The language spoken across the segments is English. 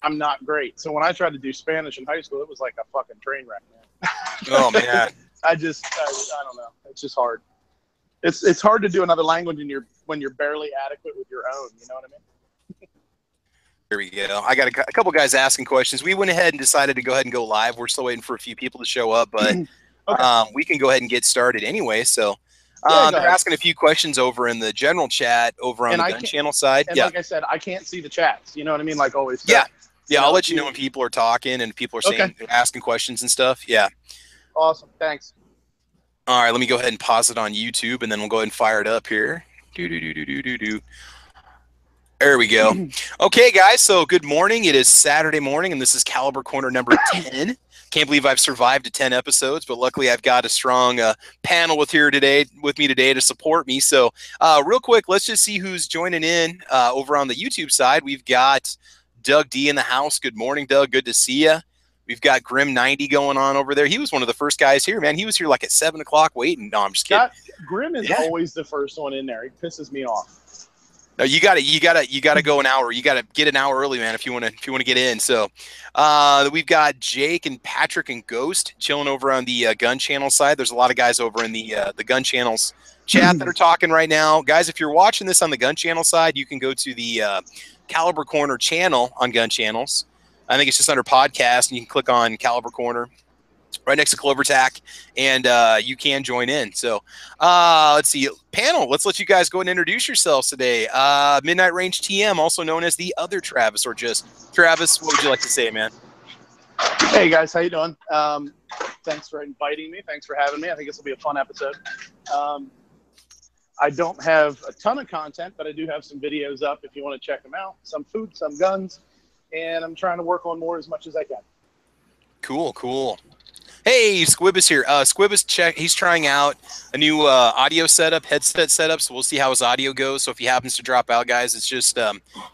I'm not great. So when I tried to do Spanish in high school, it was like a fucking train wreck, Oh man. man. I don't know. It's just hard. It's hard to do another language when you're barely adequate with your own. You know what I mean? Here we go. I got a couple guys asking questions. We went ahead and decided to go ahead and go live. We're still waiting for a few people to show up, but Okay. we can go ahead and get started anyway. So Yeah, go they're ahead. asking a few questions over in the general chat over on And the I gun can't. channel side. And Yeah. like I said, I can't see the chats. You know what I mean? Like always. So, Yeah. Yeah, I'll let you if know when people are talking and people are Okay. saying asking questions and stuff. Yeah. Awesome. Thanks. All right, let me go ahead and pause it on YouTube and then we'll go ahead and fire it up here. There we go. Okay, guys, so good morning. It is Saturday morning, and this is Caliber Corner number 10. Can't believe I've survived to 10 episodes, but luckily I've got a strong panel with me today to support me. So real quick, let's just see who's joining in over on the YouTube side. We've got Doug D in the house. Good morning, Doug. Good to see you. We've got Grim90 going on over there. He was one of the first guys here, man. He was here like at 7 o'clock waiting. No, I'm just kidding. Grim is always the first one in there. He pisses me off. No, you gotta go an hour. You gotta get an hour early, man, if you wanna get in. So we've got Jake and Patrick and Ghost chilling over on the gun channel side. There's a lot of guys over in the gun channels chat that are talking right now. Guys, if you're watching this on the gun channel side, you can go to the Caliber Corner channel on gun channels. I think it's just under podcast, and you can click on Caliber Corner right next to Clover Tack, and you can join in. So let's see. Panel, let's let you guys go and introduce yourselves today. Midnight Range TM, also known as the other Travis, or just Travis. What would you like to say, man? Hey, guys. How you doing? Thanks for inviting me. Thanks for having me. I think this will be a fun episode. I don't have a ton of content, but I do have some videos up if you want to check them out. Some food, some guns, and I'm trying to work on more as much as I can. Cool, cool. Hey, Squib is here. Squib is he's trying out a new audio setup, headset setup, so we'll see how his audio goes. So if he happens to drop out, guys, it's just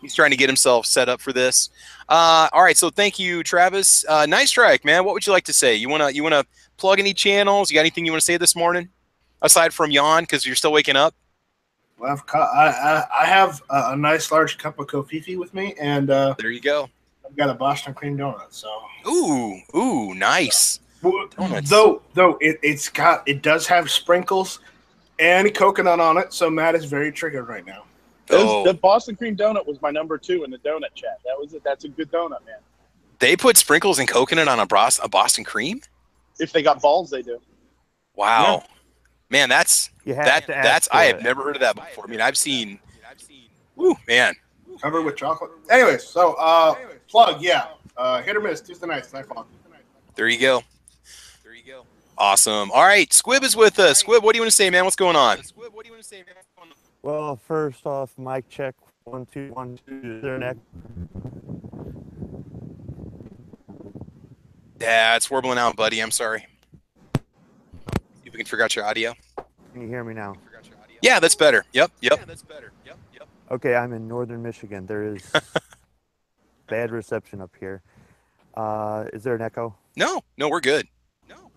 he's trying to get himself set up for this. All right, so thank you, Travis. Nice strike, man. What would you like to say? You wanna plug any channels? You got anything you want to say this morning aside from yawn because you're still waking up? Well, I have a nice large cup of Kofifi with me, and there you go. I've got a Boston cream donut. So ooh, nice. Donuts. Though it does have sprinkles and coconut on it, so Matt is very triggered right now. The Boston cream donut was my number 2 in the donut chat. That's a good donut, man. They put sprinkles and coconut on a Boston cream? If they got balls, they do. Wow. Yeah. Man, that's I have never heard of that before. I mean, I've seen woo, man. Covered with chocolate. Anyways, so plug, yeah. Hit or miss, Tuesday nights, 9 o'clock. There you go. Awesome. All right, Squib is with us. Squib, what do you want to say, man? What's going on? Well, first off, mic check 1 2 1 2. Is there an echo? Yeah, it's warbling out, buddy. I'm sorry. See if we can figure out your audio. Can you hear me now? Yeah, that's better. Yep. Okay, I'm in northern Michigan. There is bad reception up here. Is there an echo? No, we're good.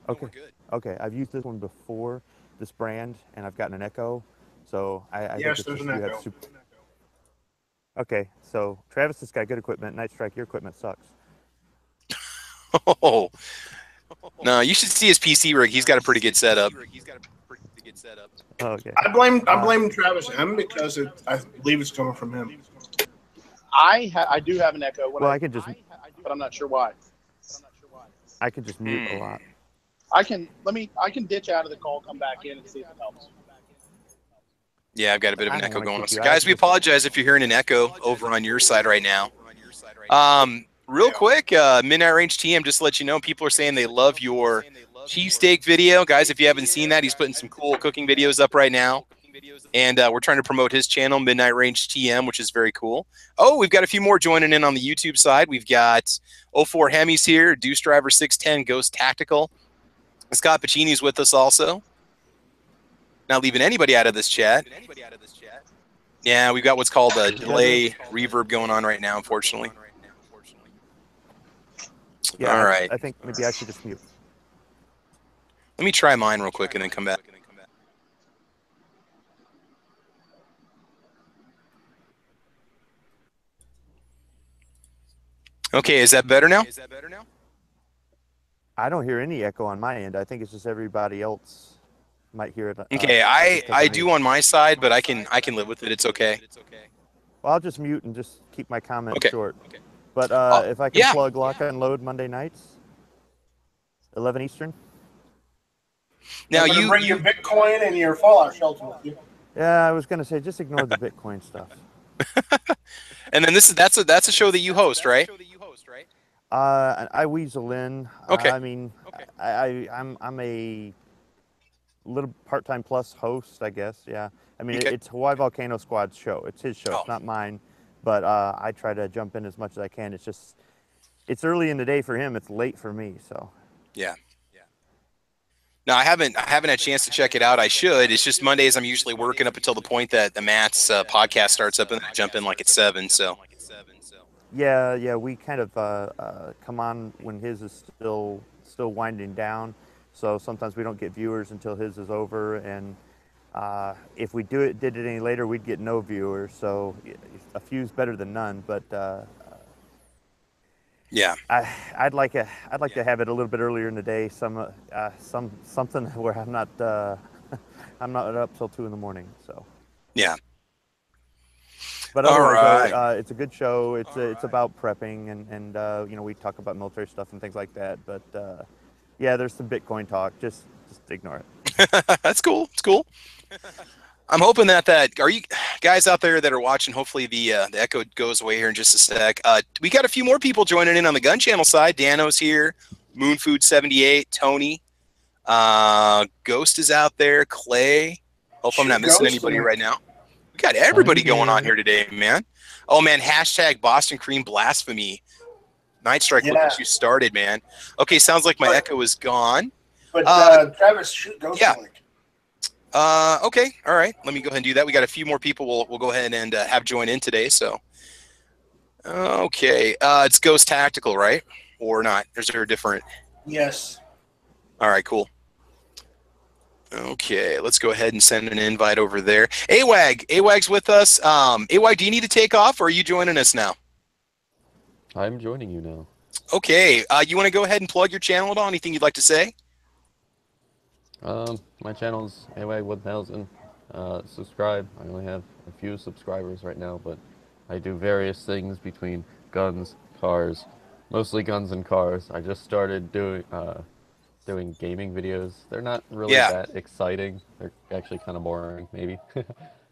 Okay. Okay, I've used this one before, this brand, and I've gotten an echo. So I yes, think there's an echo. Okay, so Travis has got good equipment. Night Strike, your equipment sucks. Oh. No, you should see his PC rig. He's got a pretty good setup. Okay. I blame Travis M because I believe it's coming from him. I do have an echo. Well, I can just, but I'm not sure why. I can just mute a lot. I can ditch out of the call, come back in, and see if it helps. Yeah, I've got a bit of an echo going on. So, guys, we apologize if you're hearing an echo over on your side right now. Real quick, Midnight Range TM, just to let you know, people are saying they love your cheesesteak video. Guys, if you haven't seen that, he's putting some cool cooking videos up right now. And we're trying to promote his channel, Midnight Range TM, which is very cool. Oh, we've got a few more joining in on the YouTube side. We've got 04 Hemis here, Deuce Driver 610, Ghost Tactical. Scott Pacini's with us also. Not leaving anybody out of this chat. Yeah, we've got what's called a delay reverb going on right now, unfortunately. Yeah, all right. I think maybe I should just mute. Let me try mine real quick and then come back. Okay, is that better now? I don't hear any echo on my end. I think it's just everybody else might hear it. Okay, I do on my side, but I can live with it. It's okay. Well, I'll just mute and just keep my comment Okay. short. But if I can yeah. plug Lock and Load Monday nights, 11 Eastern. Now you bring your Bitcoin and your Fallout shelter with you. Yeah, I was gonna say just ignore the Bitcoin stuff. And then that's a show that you host, right? I weasel in. Okay. I mean, I'm a little part-time plus host, I guess. Yeah. I mean, Okay. it's Hawaii Volcano Squad's show. It's his show. Oh. It's not mine. But I try to jump in as much as I can. It's just, it's early in the day for him. It's late for me. So. Yeah. No, I haven't had a chance to check it out. I should. It's just Mondays. I'm usually working up until the point that the Matt's podcast starts up, and I jump in like at 7. So. Yeah. We kind of come on when his is still winding down. So sometimes we don't get viewers until his is over, and if we did it any later, we'd get no viewers. So a few's better than none. But yeah, I'd like to have it a little bit earlier in the day. Something where I'm not up till 2 in the morning. So yeah. But otherwise, it's a good show. It's about prepping and you know, we talk about military stuff and things like that. But yeah, there's some Bitcoin talk. Just ignore it. That's cool. It's cool. I'm hoping that are you guys out there that are watching? Hopefully the echo goes away here in just a sec. We got a few more people joining in on the gun channel side. Dano's here, Moonfood78, Tony, Ghost is out there, Clay. Hope I'm not missing anybody right now. We got everybody going on here today, man. Oh man, hashtag Boston Cream Blasphemy. Night Strike, look what you started, man. Okay, sounds like my echo is gone. But Travis, shoot Ghost. Yeah. Okay, all right. Let me go ahead and do that. We got a few more people we'll go ahead and have join in today. So, okay, it's Ghost Tactical, right? Or not? Is there a different? Yes. All right, cool. Okay, let's go ahead and send an invite over there. AWAG's with us. AWAG, do you need to take off, or are you joining us now? I'm joining you now. Okay, you want to go ahead and plug your channel at all? Anything you'd like to say? My channel's AWAG1000. Subscribe. I only have a few subscribers right now, but I do various things between guns, cars, mostly guns and cars. I just started doing gaming videos. They're not really that exciting. They're actually kind of boring, maybe.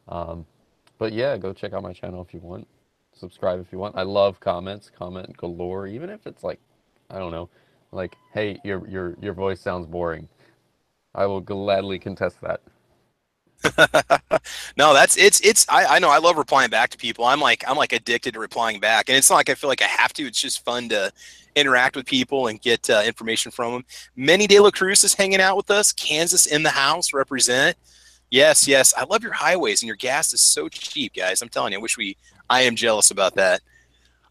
But yeah, go check out my channel if you want. Subscribe if you want. I love comments. Comment galore, even if it's like, I don't know, like, hey, your voice sounds boring. I will gladly contest that. No, I know I love replying back to people. I'm like addicted to replying back, and it's not like I feel like I have to. It's just fun to interact with people and get information from them. Manny De La Cruz is hanging out with us. Kansas in the house, represent. Yes. I love your highways, and your gas is so cheap, guys. I'm telling you, I am jealous about that.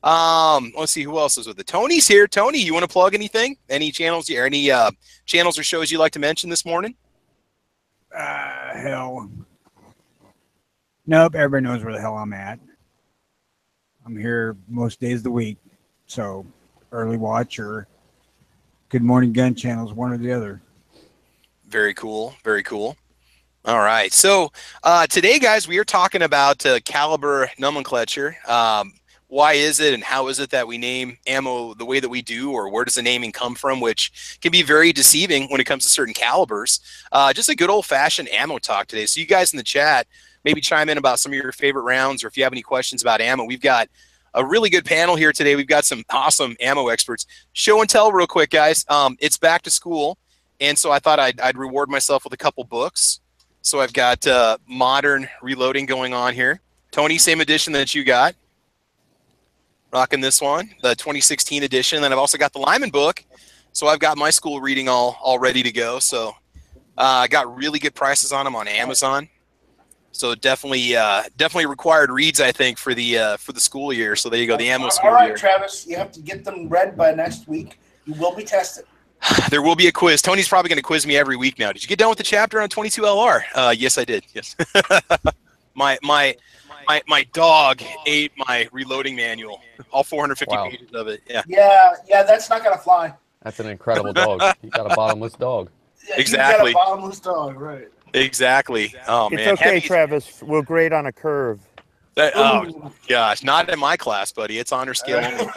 Let's see who else is with it. Tony's here. Tony, you want to plug anything? Any channels or any channels or shows you'd like to mention this morning? Hell. Nope, everybody knows where the hell I'm at. I'm here most days of the week. So early watch or Good Morning Gun channels, one or the other. Very cool. Very cool. All right. So today, guys, we are talking about caliber nomenclature. Why is it and how is it that we name ammo the way that we do, or where does the naming come from, which can be very deceiving when it comes to certain calibers. Just a good old-fashioned ammo talk today. So you guys in the chat, maybe chime in about some of your favorite rounds, or if you have any questions about ammo. We've got a really good panel here today. We've got some awesome ammo experts. Show and tell real quick, guys. It's back to school, and so I thought I'd reward myself with a couple books. So I've got Modern Reloading going on here. Tony, same edition that you got. Rocking this one, the 2016 edition. Then I've also got the Lyman book. So I've got my school reading all ready to go. So I got really good prices on them on Amazon. So definitely required reads, I think, for the school year. So there you go, the ammo school year. All right, Travis, you have to get them read by next week. You will be tested. There will be a quiz. Tony's probably going to quiz me every week now. Did you get done with the chapter on 22 LR? Yes, I did. Yes. My dog ate my reloading manual, all 450 Wow. pages of it. Yeah. Yeah, that's not gonna fly. That's an incredible dog. You got a bottomless dog. Yeah, Exactly. You got a bottomless dog, right? Exactly. Oh It's man. okay, Heavy, Travis. We'll grade on a curve. oh gosh, not in my class, buddy. It's honor scale only.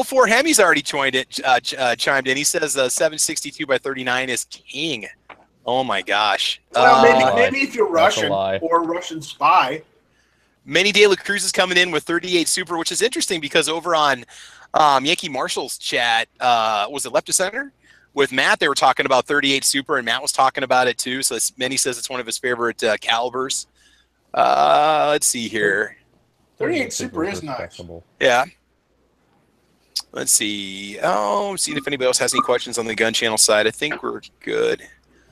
04 Hemi's already chimed in. He says 762 by 39 is king. Oh my gosh. Well, maybe if you're That's a Russian lie. or Russian spy. Manny De La Cruz is coming in with 38 Super, which is interesting because over on Yankee Marshall's chat, was it Left to Center? With Matt, they were talking about 38 Super, and Matt was talking about it too. So Manny says it's one of his favorite calibers. Let's see here. 38 Super is nice. respectable. Yeah. Let's see. Oh, I'm seeing if anybody else has any questions on the gun channel side. I think we're good.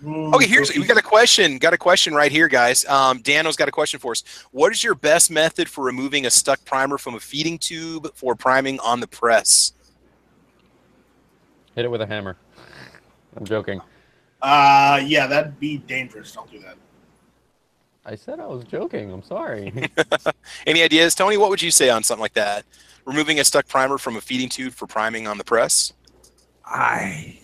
Okay, we got a question. Got a question right here, guys. Dano's got a question for us. What is your best method for removing a stuck primer from a feeding tube for priming on the press? Hit it with a hammer. I'm joking. Yeah, that'd be dangerous. Don't do that. I said I was joking. I'm sorry. Any ideas, Tony? What would you say on something like that? Removing a stuck primer from a feeding tube for priming on the press? I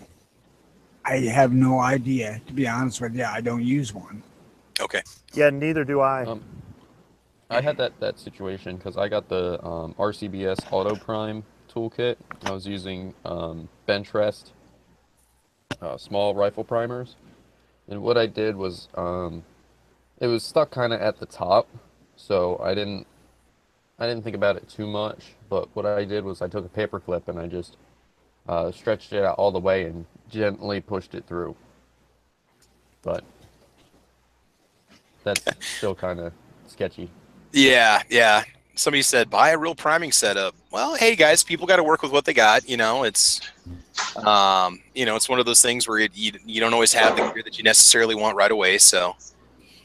have no idea, to be honest with you. I don't use one. Okay. Yeah, neither do I. I had that situation because I got the RCBS Auto Prime toolkit. I was using bench rest small rifle primers, and what I did was it was stuck kind of at the top, so I didn't think about it too much. But what I did was I took a paper clip and I just stretched it out all the way and gently pushed it through. But that's still kind of sketchy. Yeah. Somebody said buy a real priming setup. Well, hey guys, people got to work with what they got. It's it's one of those things where you don't always have the gear that you necessarily want right away. So,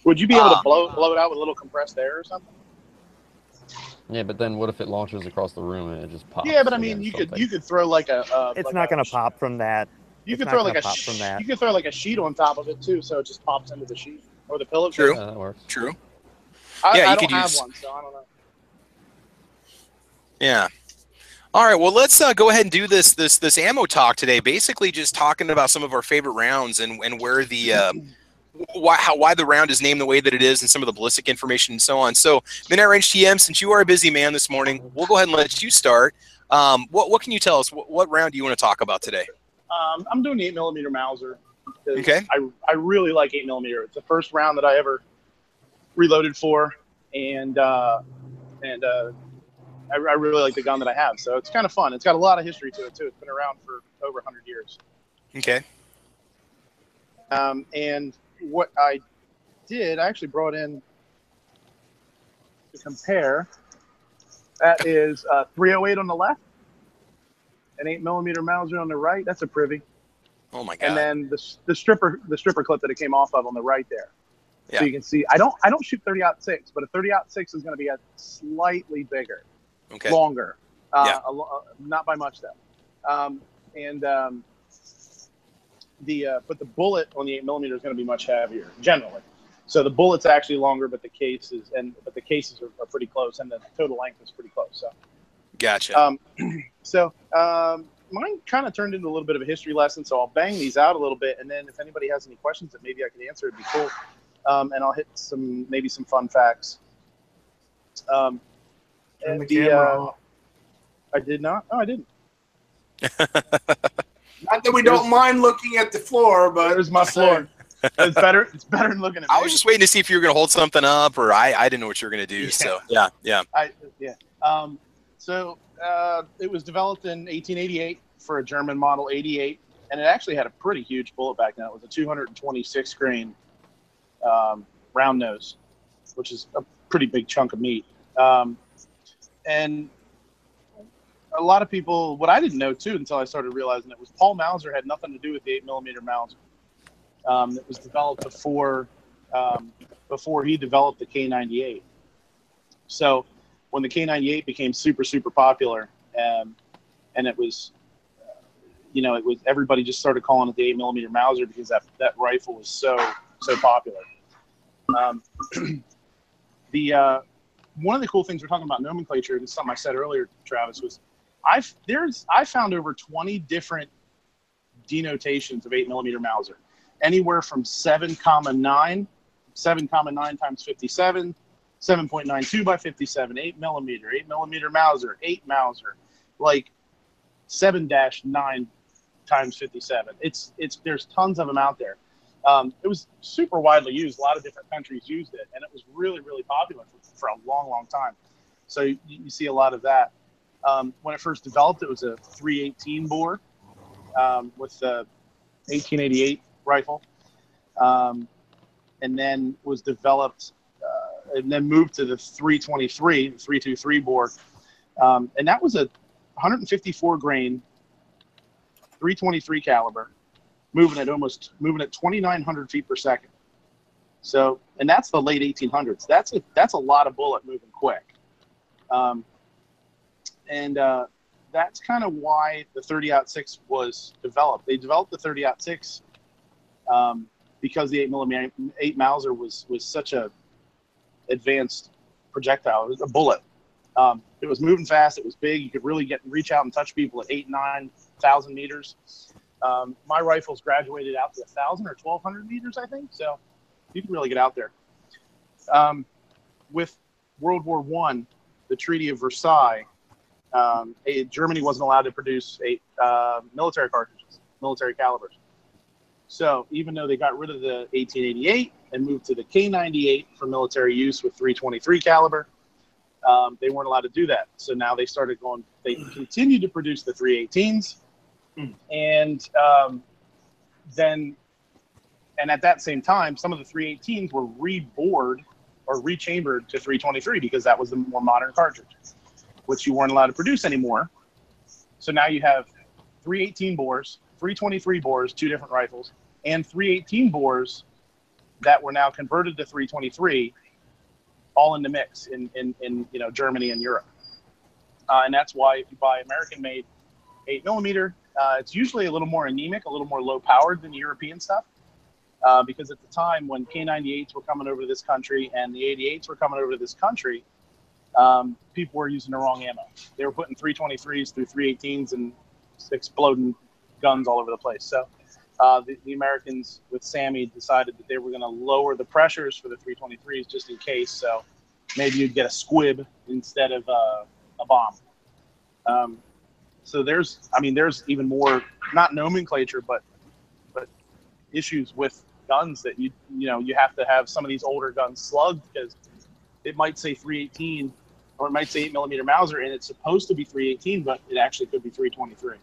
would you be able to blow it out with a little compressed air or something? Yeah, but then what if it launches across the room and it just pops? Yeah, but I mean, you could throw like a. It's not going to pop from that. You could throw like you could throw like a sheet on top of it too, so it just pops into the sheet or the pillow. True. Yeah, that works. True. I don't have one, so I don't know. Yeah. All right. Well, let's go ahead and do this ammo talk today. Basically, just talking about some of our favorite rounds and where the why the round is named the way that it is, and some of the ballistic information and so on. So, Midnight Range TM, since you are a busy man this morning, we'll go ahead and let you start. What can you tell us? What round do you want to talk about today? I'm doing the 8mm Mauser. Okay. I really like 8mm. It's the first round that I ever reloaded for, and I really like the gun that I have. So it's kind of fun. It's got a lot of history to it too. It's been around for over 100 years. Okay. And what I did, I actually brought in to compare. That is 308 on the left, an 8mm Mauser on the right. That's a privy. Oh my god. And then the stripper clip that it came off of on the right there. Yeah. So you can see, I don't shoot 30-06, but a 30-06 is going to be a slightly bigger, longer. Not by much though. But the bullet on the 8mm is going to be much heavier generally. So the bullet's actually longer, but the cases are pretty close, and the total length is pretty close. So. Gotcha. Mine kind of turned into a little bit of a history lesson, so I'll bang these out a little bit, and then if anybody has any questions that maybe I could answer, it'd be cool. And I'll hit some fun facts. Turn the camera off. I did not. Oh, I didn't. Not that we don't mind looking at the floor, but there's my floor. It's better than looking at me. I was just waiting to see if you were going to hold something up, or I didn't know what you were going to do. Yeah. So yeah. It was developed in 1888 for a German Model 88, and it actually had a pretty huge bullet back then. It was a 226 grain round nose, which is a pretty big chunk of meat. And a lot of people, what I didn't know too until I started realizing it was Paul Mauser had nothing to do with the 8mm Mauser. It was developed before he developed the K98. So when the K98 became super popular, and it was, it was, everybody just started calling it the 8mm Mauser because that rifle was so popular. The one of the cool things we're talking about nomenclature, and something I said earlier, Travis, was I found over 20 different denotations of 8mm Mauser, anywhere from 7,9 times 57, 7.92 by 57, 8mm Mauser, 8 Mauser, like 7-9 times 57. There's tons of them out there. It was super widely used. A lot of different countries used it, and it was really, really popular for a long, long time. So you see a lot of that. When it first developed, it was a 318 bore with the 1888 rifle, and then was developed and then moved to the 323 bore, and that was a 154 grain 323 caliber, moving at 2,900 feet per second. So, and that's the late 1800s. That's a lot of bullet moving quick. That's kind of why the 30-06 was developed. They developed the 30-06 because the 8 Mauser was such a advanced projectile. It was a bullet. It was moving fast. It was big. You could really reach out and touch people at 8,000-9,000 meters. My rifles graduated out to 1,000 or 1,200 meters, I think. So you can really get out there. With World War I, the Treaty of Versailles, Germany wasn't allowed to produce military cartridges, military calibers. So even though they got rid of the 1888 and moved to the K98 for military use with 323 caliber, they weren't allowed to do that. So now they started going, they continued to produce the 318s. And at that same time, some of the 318s were rebored or rechambered to 323 because that was the more modern cartridge, which you weren't allowed to produce anymore. So now you have 318 bores, 323 bores, two different rifles, and 318 bores that were now converted to 323, all in the mix in Germany and Europe. And that's why if you buy American-made 8mm, it's usually a little more anemic, a little more low-powered than the European stuff, because at the time when K98s were coming over to this country and the 88s were coming over to this country, people were using the wrong ammo. They were putting 323s through 318s and exploding guns all over the place. So the Americans with Sammy decided that they were going to lower the pressures for the 323s just in case. So maybe you'd get a squib instead of a bomb. So there's even more, not nomenclature, but issues with guns that you have to have some of these older guns slugged because it might say 318 or it might say 8mm Mauser and it's supposed to be 318, but it actually could be 323.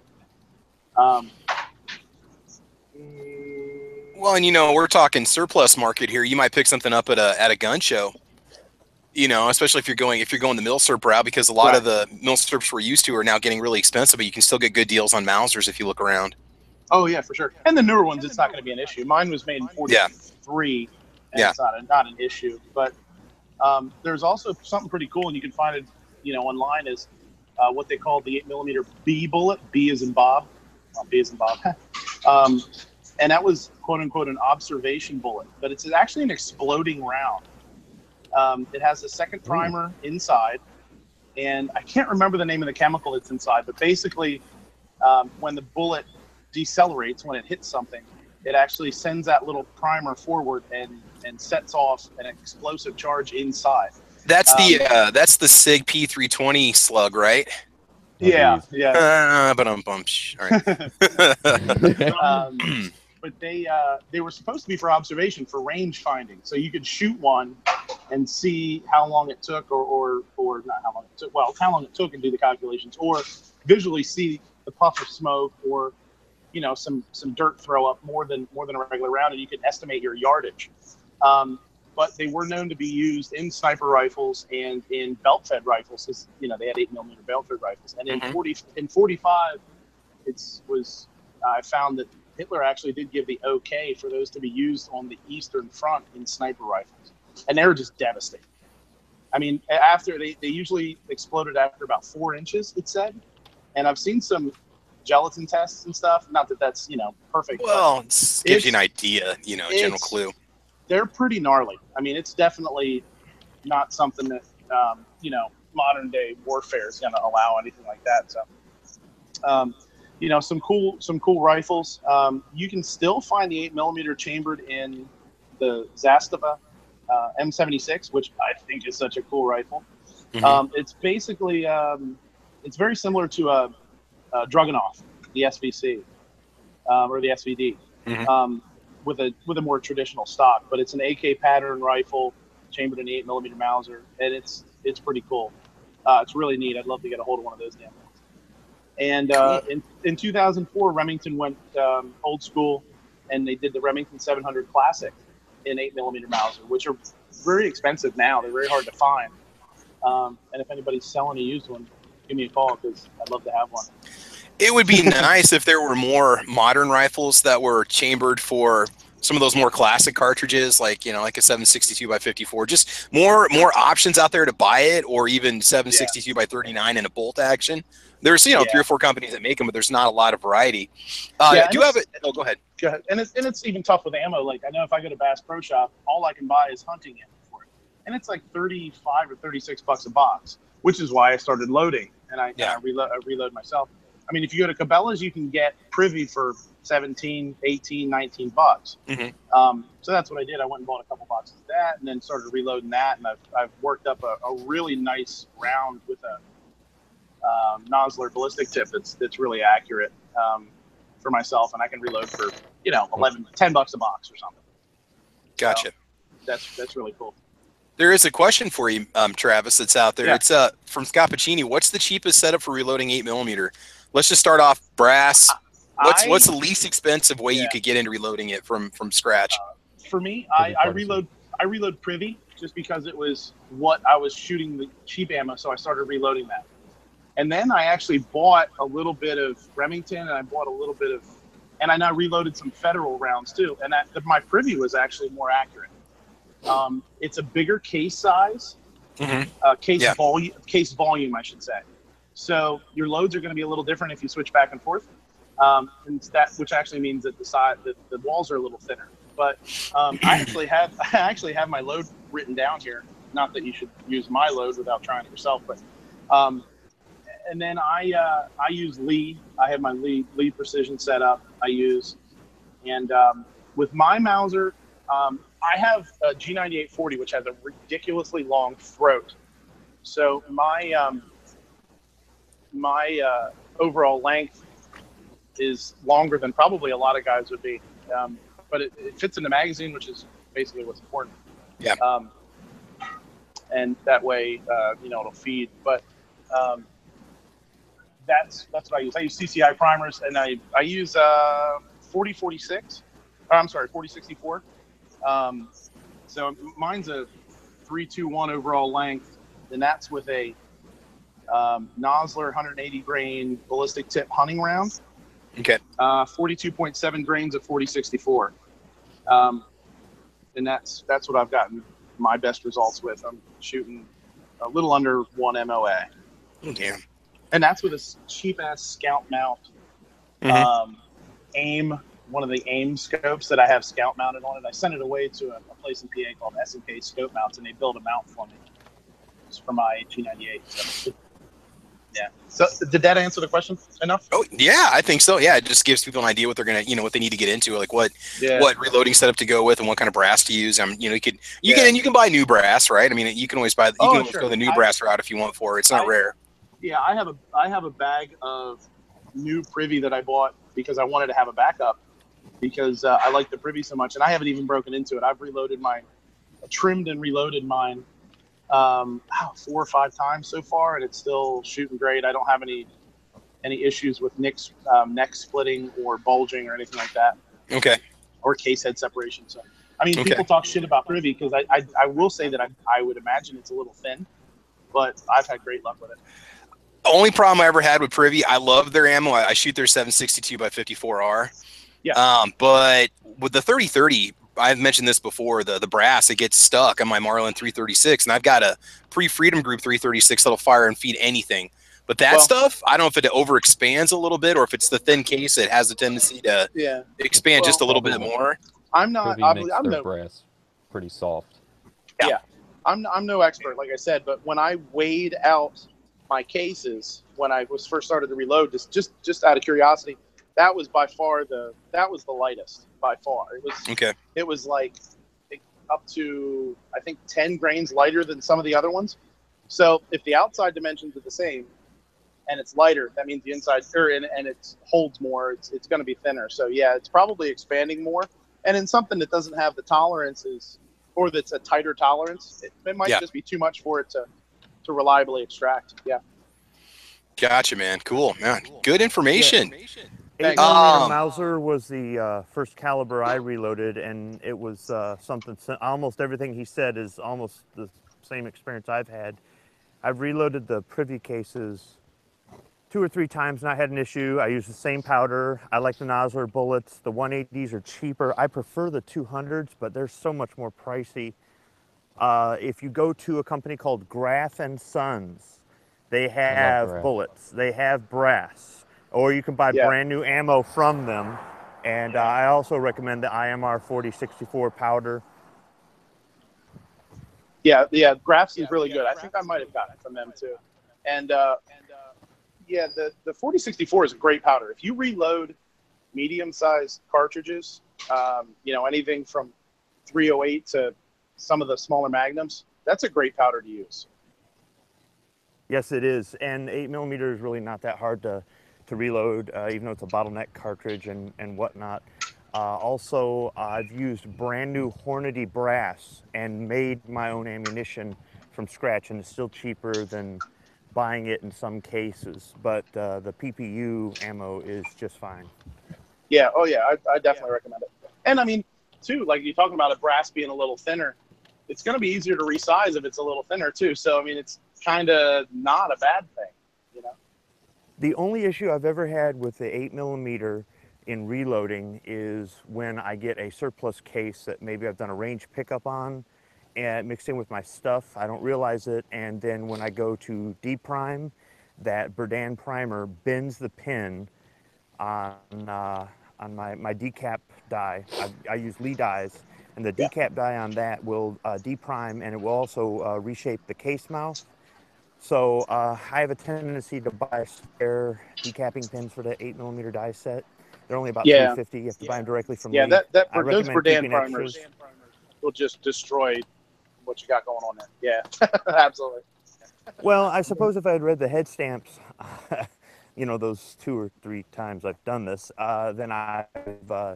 Well, and we're talking surplus market here. You might pick something up at a gun show. Especially if you're going the milsurp route, because a lot of the milsurps we're used to are now getting really expensive, but you can still get good deals on Mausers if you look around. Oh yeah, for sure. And the newer ones, it's not going to be an issue. Mine was made in 43, and it's not an issue. But there's also something pretty cool, and you can find it, online, is what they call the 8mm B bullet. B as in Bob. Well, B as in Bob. And that was quote unquote an observation bullet, but it's actually an exploding round. It has a second primer inside, and I can't remember the name of the chemical that's inside, but basically when the bullet decelerates, when it hits something, it actually sends that little primer forward and sets off an explosive charge inside. That's the SIG P320 slug, right? Yeah. But all right. But they were supposed to be for observation, for range finding. So you could shoot one and see how long it took, or not how long it took. Well, how long it took, and do the calculations, or visually see the puff of smoke, or some dirt throw up more than a regular round, and you can estimate your yardage. But they were known to be used in sniper rifles and in belt-fed rifles, because they had 8mm belt-fed rifles. And in 45, I found that Hitler actually did give the okay for those to be used on the Eastern Front in sniper rifles, and they were just devastating. I mean, after they usually exploded after about 4 inches, it said, and I've seen some gelatin tests and stuff. Not that that's perfect. Well, it gives you an idea, general clue. They're pretty gnarly. I mean, it's definitely not something that you know, modern day warfare is going to allow anything like that. So, you know, some cool rifles. You can still find the 8mm chambered in the Zastava M76, which I think is such a cool rifle. It's basically it's very similar to a Dragunov, the SVC or the SVD, with a more traditional stock. But it's an AK pattern rifle chambered in the 8mm Mauser, and it's pretty cool. It's really neat. I'd love to get a hold of one of those damn things. And in 2004, Remington went old school, and they did the Remington 700 Classic in 8mm Mauser, which are very expensive now. They're very hard to find. And if anybody's selling a used one, give me a call because I'd love to have one. It would be nice if there were more modern rifles that were chambered for some of those more classic cartridges, like, you know, like a 762x54. Just more options out there to buy it, or even 762x39 in a bolt action. There's, you know, 3 or 4 companies that make them, but there's not a lot of variety. Do you have it? Oh, go ahead. Go ahead. And it's even tough with ammo. Like, I know if I go to Bass Pro Shop, all I can buy is hunting ammo for it, and it's like $35 or $36 a box, which is why I started loading, and I reload myself. I mean, if you go to Cabela's, you can get Privy for 17, 18, 19 bucks. So that's what I did. I went and bought a couple boxes of that, and then started reloading that. And I've worked up a really nice round with a Nosler ballistic tip that's really accurate for myself, and I can reload for, you know, $10 a box or something. Gotcha. So that's really cool. There is a question for you, Travis, that's out there. It's from Scott Pacini. What's the cheapest setup for reloading 8mm? Let's just start off brass. What's the least expensive way you could get into reloading it from scratch? For me, I reload Privy just because it was what I was shooting the cheap ammo, so I started reloading that. And then I actually bought a little bit of Remington, and I bought a little bit of, and I now reloaded some Federal rounds too. And my Privy was actually more accurate. It's a bigger case size, case volume, I should say. So your loads are going to be a little different if you switch back and forth, and which actually means that the walls are a little thinner. But I actually have my load written down here. Not that you should use my load without trying it yourself, but and then I use Lee. I have my Lee Precision setup. I use, and with my Mauser, I have a G9840, which has a ridiculously long throat. So my overall length is longer than probably a lot of guys would be, but it fits in the magazine, which is basically what's important. Yeah. And that way, you know, it'll feed. But that's what I use. I use CCI primers, and I use 4046. I'm sorry, 4064. So mine's a 321 overall length, and that's with a Nosler 180 grain ballistic tip hunting round. Okay. 42.7 grains of 4064. And that's what I've gotten my best results with. I'm shooting a little under 1 MOA. Oh, damn. And that's with a cheap ass Scout mount. AIM, one of the AIM scopes that I have Scout mounted on it. I sent it away to a place in PA called S&K Scope Mounts, and they built a mount for me. It's for my G98. So, yeah. So did that answer the question enough? Oh yeah, I think so. Yeah, it just gives people an idea what they're gonna, you know, what they need to get into, like what reloading setup to go with, and what kind of brass to use. You know, you can buy new brass, right? I mean, you can always buy. You can always go the new brass route if you want for it. It's not rare. Yeah, I have a bag of new Privy that I bought because I wanted to have a backup, because I like the Privy so much, and I haven't even broken into it. I've trimmed and reloaded mine 4 or 5 times so far, and it's still shooting great. I don't have any issues with neck splitting or bulging or anything like that. Okay. Or case head separation. So I mean, people talk shit about Privy because I will say that I would imagine it's a little thin, but I've had great luck with it. Only problem I ever had with Privy, I love their ammo. I shoot their 762x54R. Yeah. But with the 3030, I've mentioned this before, the brass, it gets stuck on my Marlin 336, and I've got a pre-Freedom Group 336 that'll fire and feed anything. But that stuff, I don't know if it overexpands a little bit, or if it's the thin case, it has a tendency to expand just a little bit more. I'm no brass pretty soft. Yeah. I'm no expert, like I said, but when I weighed out my cases when I was first started to reload, just out of curiosity, that was by far the lightest by far. It was like up to I think 10 grains lighter than some of the other ones. So if the outside dimensions are the same and it's lighter, that means the inside and it holds more. It's going to be thinner. So yeah, it's probably expanding more. And in something that doesn't have the tolerances, or that's a tighter tolerance, it might just be too much for it to reliably extract. Yeah. Gotcha, man. Cool, man. Good information. Yeah. 8mm Mauser was the first caliber I reloaded, and it was something. Almost everything he said is almost the same experience I've had. I've reloaded the privy cases 2 or 3 times and I had an issue. I use the same powder. I like the Nosler bullets. The 180s are cheaper. I prefer the 200s, but they're so much more pricey. If you go to a company called Graff and Sons, they have bullets. They have brass, or you can buy brand new ammo from them. And I also recommend the IMR 4064 powder. Yeah, Graff's is really good. I think I might have gotten it from them too. And yeah, the 4064 is a great powder. If you reload medium-sized cartridges, anything from 308 to some of the smaller Magnums, that's a great powder to use. Yes, it is. And 8mm is really not that hard to reload, even though it's a bottleneck cartridge and whatnot. Also, I've used brand new Hornady brass and made my own ammunition from scratch, and it's still cheaper than buying it in some cases, but the PPU ammo is just fine. Yeah, oh yeah, I definitely recommend it. And I mean, too, like you're talking about a brass being a little thinner, it's going to be easier to resize if it's a little thinner too. So I mean, it's kind of not a bad thing, you know. The only issue I've ever had with the 8mm in reloading is when I get a surplus case that maybe I've done a range pickup on and mixed in with my stuff. I don't realize it, and then when I go to deprime, that Berdan primer bends the pin on my decap die. I use Lee dies, and the decap die on that will deprime, and it will also reshape the case mouth. So I have a tendency to buy spare decapping pins for the 8mm die set. They're only about $3.50. You have to buy them directly from Lee. Yeah, those Berdan primers will just destroy what you got going on there. Yeah, absolutely. Well, I suppose if I had read the head stamps, those 2 or 3 times I've done this, then I've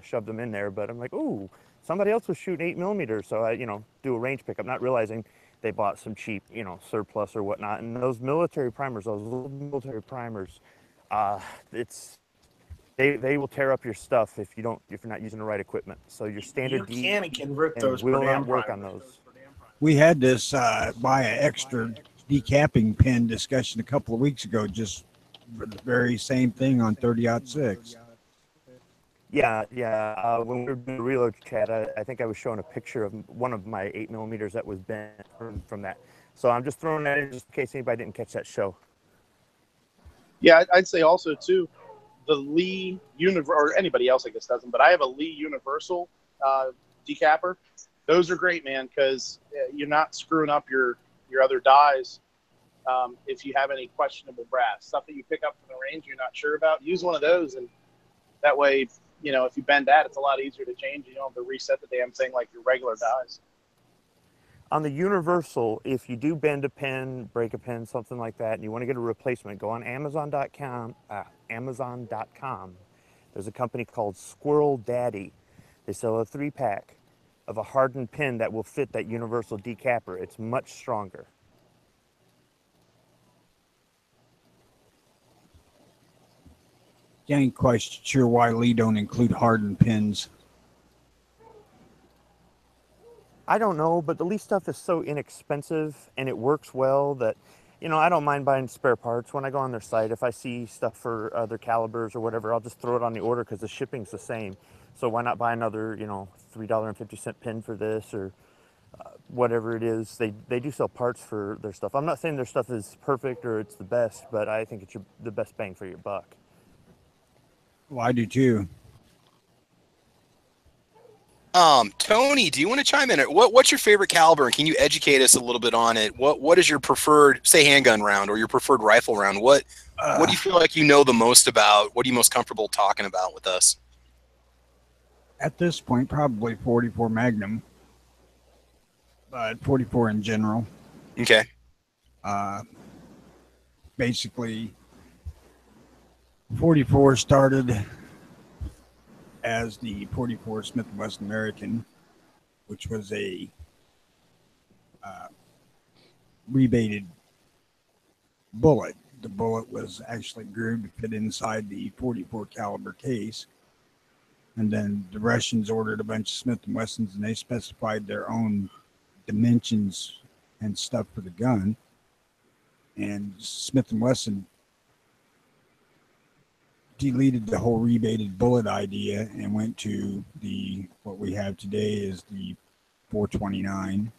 shoved them in there. But I'm like, ooh, somebody else was shooting 8mm, so I, do a range pickup, not realizing they bought some cheap, surplus or whatnot. And those military primers, those little military primers, they will tear up your stuff if you're not using the right equipment. So your standard can rip those will not work on those. We had this buy an extra decapping pin discussion a couple of weeks ago, just the very same thing on 30-06. Yeah. When we were doing the reload chat, I think I was showing a picture of one of my 8mm that was bent from that. So I'm just throwing that in just in case anybody didn't catch that show. Yeah, I'd say also too, the Lee or anybody else I guess doesn't, but I have a Lee Universal decapper. Those are great, man, because you're not screwing up your other dies. If you have any questionable brass stuff that you pick up from the range you're not sure about, use one of those, and that way, if you bend that, it's a lot easier to change. You don't have to reset the damn thing like your regular dies. On the Universal, if you do bend a pin, break a pin, something like that, and you want to get a replacement, go on Amazon.com. There's a company called Squirrel Daddy. They sell a 3-pack of a hardened pin that will fit that Universal decapper. It's much stronger. I ain't quite sure why Lee don't include hardened pins. I don't know, but the Lee stuff is so inexpensive and it works well that, I don't mind buying spare parts. When I go on their site, if I see stuff for other calibers or whatever, I'll just throw it on the order because the shipping's the same. So why not buy another, $3.50 pin for this or whatever it is. They do sell parts for their stuff. I'm not saying their stuff is perfect or it's the best, but I think it's the best bang for your buck. Well, I do too. Tony, do you want to chime in? What's your favorite caliber? And can you educate us a little bit on it? What is your preferred, say, handgun round or your preferred rifle round? What do you feel like you know the most about? What are you most comfortable talking about with us? At this point, probably 44 Magnum, but 44 in general. Okay. Basically, 44 started as the 44 Smith & Wesson American, which was a rebated bullet. The bullet was actually grooved to fit inside the 44 caliber case. And then the Russians ordered a bunch of Smith & Wessons, and they specified their own dimensions and stuff for the gun. And Smith & Wesson deleted the whole rebated bullet idea and went to what we have today is the 429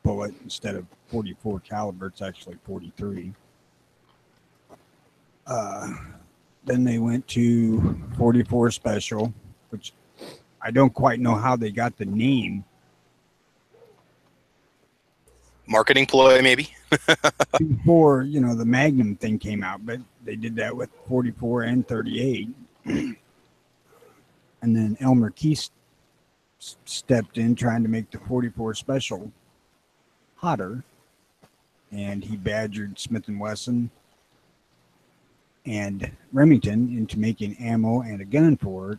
bullet instead of 44 caliber. It's actually 43. Then they went to 44 special, which I don't quite know how they got the name. Marketing ploy, maybe. Before, the Magnum thing came out, but they did that with 44 and 38. And then Elmer Keith stepped in trying to make the 44 special hotter, and he badgered Smith & Wesson and Remington into making ammo and a gun for it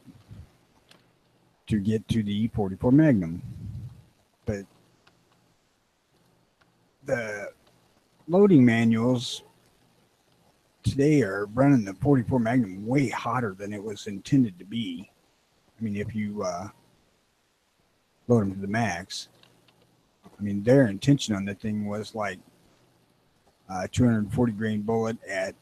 to get to the 44 Magnum. But the loading manuals today are running the 44 Magnum way hotter than it was intended to be. I mean, if you load them to the max, I mean, their intention on the thing was like 240 grain bullet at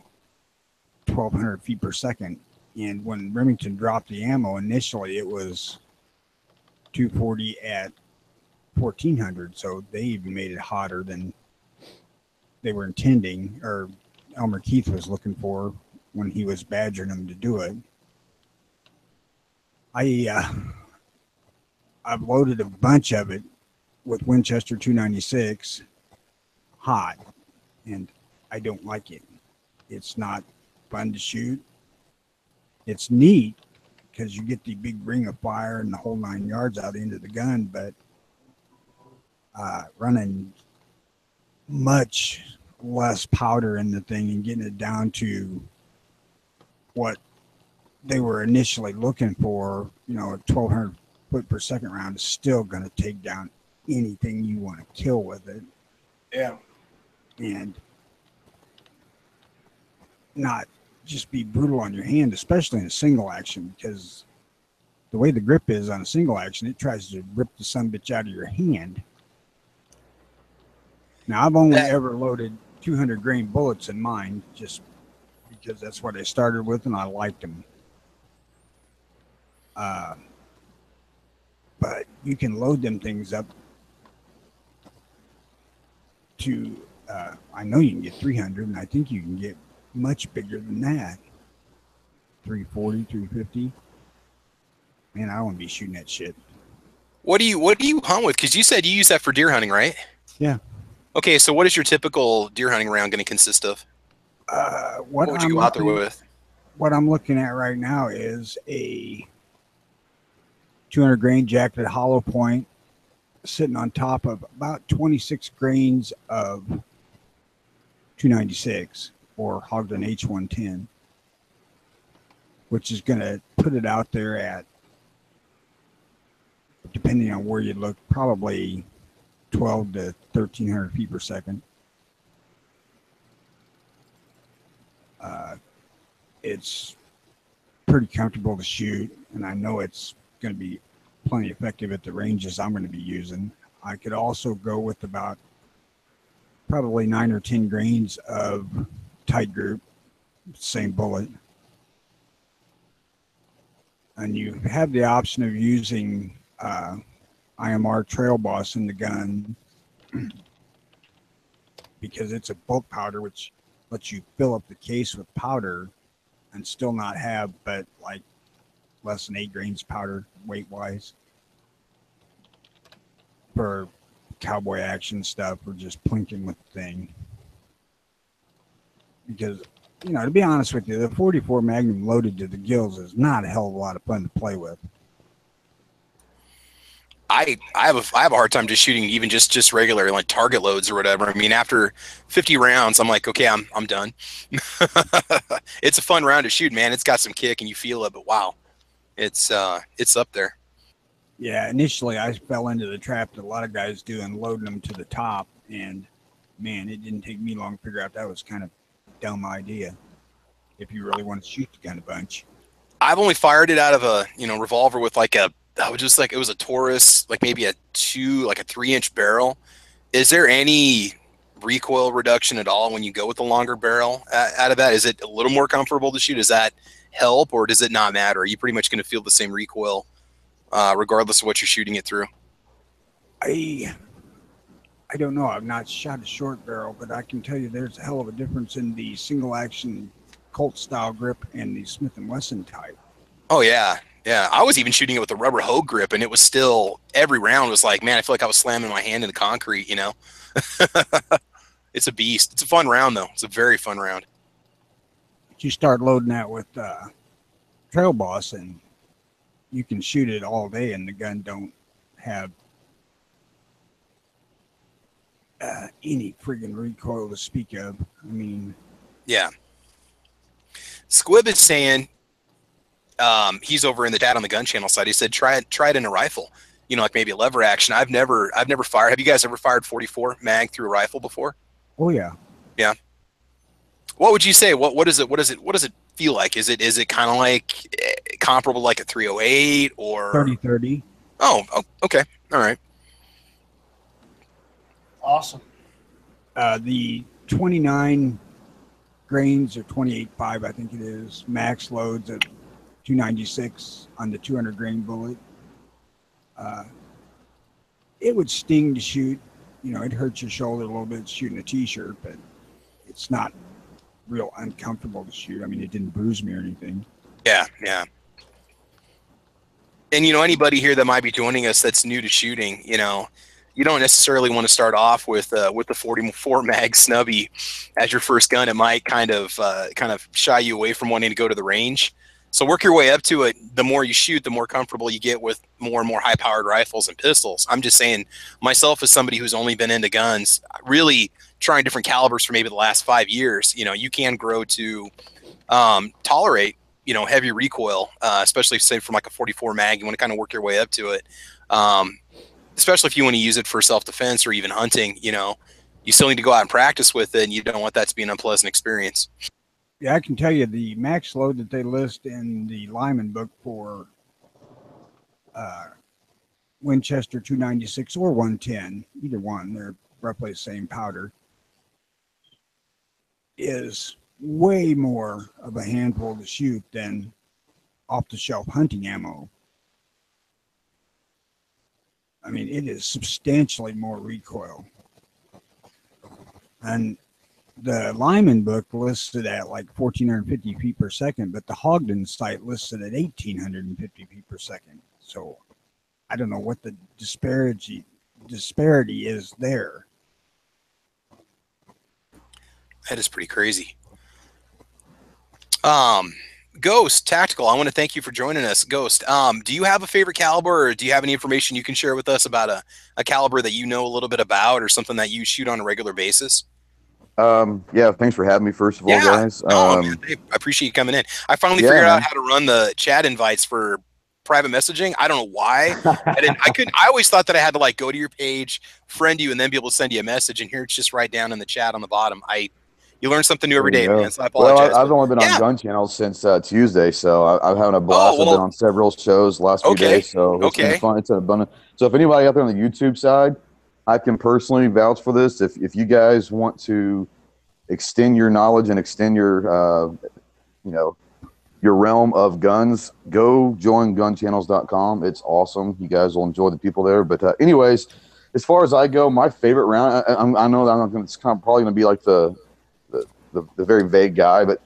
1,200 feet per second. And when Remington dropped the ammo initially, it was 240 at 1,400. So they even made it hotter than they were intending, or Elmer Keith was looking for when he was badgering them to do it. I've loaded a bunch of it with Winchester 296 hot, and I don't like it. It's not fun to shoot. It's neat because you get the big ring of fire and the whole 9 yards out into the gun, but running much less powder in the thing and getting it down to what they were initially looking for, a 1,200 foot per second round is still going to take down anything you want to kill with it. Yeah. And not just be brutal on your hand, especially in a single action, because the way the grip is on a single action, it tries to rip the sumbitch out of your hand. Now, I've only ever loaded 200 grain bullets in mine just because that's what I started with and I liked them. But you can load them things up to, I know you can get 300, and I think you can get much bigger than that. 340, 350. Man, I don't want to be shooting that shit. What do you hunt with? Because you said you use that for deer hunting, right? Yeah. Okay, so what is your typical deer hunting round going to consist of? What would you go out there with? What I'm looking at right now is a 200 grain jacketed hollow point sitting on top of about 26 grains of 296 or Ogden H110, which is going to put it out there at, depending on where you look, probably 12 to 1,300 feet per second. It's pretty comfortable to shoot, and I know it's going to be plenty effective at the ranges I'm going to be using. I could also go with about probably 9 or 10 grains of tight group, same bullet. And you have the option of using IMR Trail Boss in the gun because it's a bulk powder, which lets you fill up the case with powder and still not have but like less than 8 grains powder weight wise. for cowboy action stuff or just plinking with the thing. Because, you know, to be honest with you, the 44 Magnum loaded to the gills is not a hell of a lot of fun to play with. I have a hard time just shooting even just regular like target loads or whatever. I mean, after 50 rounds, I'm like, okay, I'm done. It's a fun round to shoot, man. It's got some kick and you feel it, but wow, it's up there. Yeah, initially I fell into the trap that a lot of guys do and loading them to the top, and man, it didn't take me long to figure out that was kind of a dumb idea if you really want to shoot the gun a bunch. I've only fired it out of a revolver with like it was a Taurus, like maybe a 3-inch barrel. Is there any recoil reduction at all when you go with the longer barrel out of that? Is it a little more comfortable to shoot? Does that help, or does it not matter? Are you pretty much going to feel the same recoil regardless of what you're shooting it through? I don't know. I've not shot a short barrel, but I can tell you there's a hell of a difference in the single action Colt style grip and the Smith & Wesson type. Oh yeah. Yeah, I was even shooting it with a rubber hoe grip, and it was still, every round was like, man, I feel like I was slamming my hand in the concrete, you know? It's a beast. It's a fun round, though. It's a very fun round. You start loading that with Trail Boss, and you can shoot it all day, and the gun don't have any friggin' recoil to speak of. I mean... Yeah. Squib is saying... he's over in the Dad on the Gun channel side. He said, try it in a rifle, you know, like maybe a lever action. I've never fired. Have you guys ever fired 44 mag through a rifle before? Oh yeah. Yeah. What would you say? What does it feel like? Is it kind of like comparable like a 308 or 30-30? Oh, okay. All right. Awesome. The 29 grains or 28.5, I think it is, max loads at 296 on the 200 grain bullet. It would sting to shoot. You know, it hurts your shoulder a little bit shooting a t-shirt, but it's not real uncomfortable to shoot. I mean, it didn't bruise me or anything. Yeah, yeah. And, you know, anybody here that might be joining us that's new to shooting, you know, you don't necessarily want to start off with the 44 mag snubby as your first gun. It might kind of shy you away from wanting to go to the range. So work your way up to it. The more you shoot, the more comfortable you get with more and more high-powered rifles and pistols. I'm just saying, myself as somebody who's only been into guns, really trying different calibers for maybe the last 5 years, you know, you can grow to tolerate, you know, heavy recoil, especially say from like a 44 mag. You want to kind of work your way up to it, especially if you want to use it for self-defense or even hunting. You know, you still need to go out and practice with it, and you don't want that to be an unpleasant experience. Yeah, I can tell you the max load that they list in the Lyman book for Winchester 296 or 110, either one, they're roughly the same powder, is way more of a handful to shoot than off-the-shelf hunting ammo. I mean, it is substantially more recoil. And the Lyman book listed at like 1,450 feet per second, but the Hogden site listed at 1,850 feet per second. So I don't know what the disparity is there. That is pretty crazy. Ghost Tactical, I want to thank you for joining us. Ghost, do you have a favorite caliber, or do you have any information you can share with us about a caliber that you know a little bit about, or something that you shoot on a regular basis? Yeah, thanks for having me, first of all, guys. Man, I appreciate you coming in. I finally figured out how to run the chat invites for private messaging. I don't know why. I always thought that I had to like go to your page, friend you, and then be able to send you a message, and here it's just right down in the chat on the bottom. You learn something new every day, man, so I apologize. Well, I've only been on Gun Channel since Tuesday, so I'm having a blast. I've been on several shows the last few days, so it's been fun. It's an abundant. So if anybody out there on the YouTube side, I can personally vouch for this. If you guys want to extend your knowledge and extend your, your realm of guns, go join gunchannels.com. It's awesome. You guys will enjoy the people there. But anyways, as far as I go, my favorite round, I know that it's probably going to be like the very vague guy, but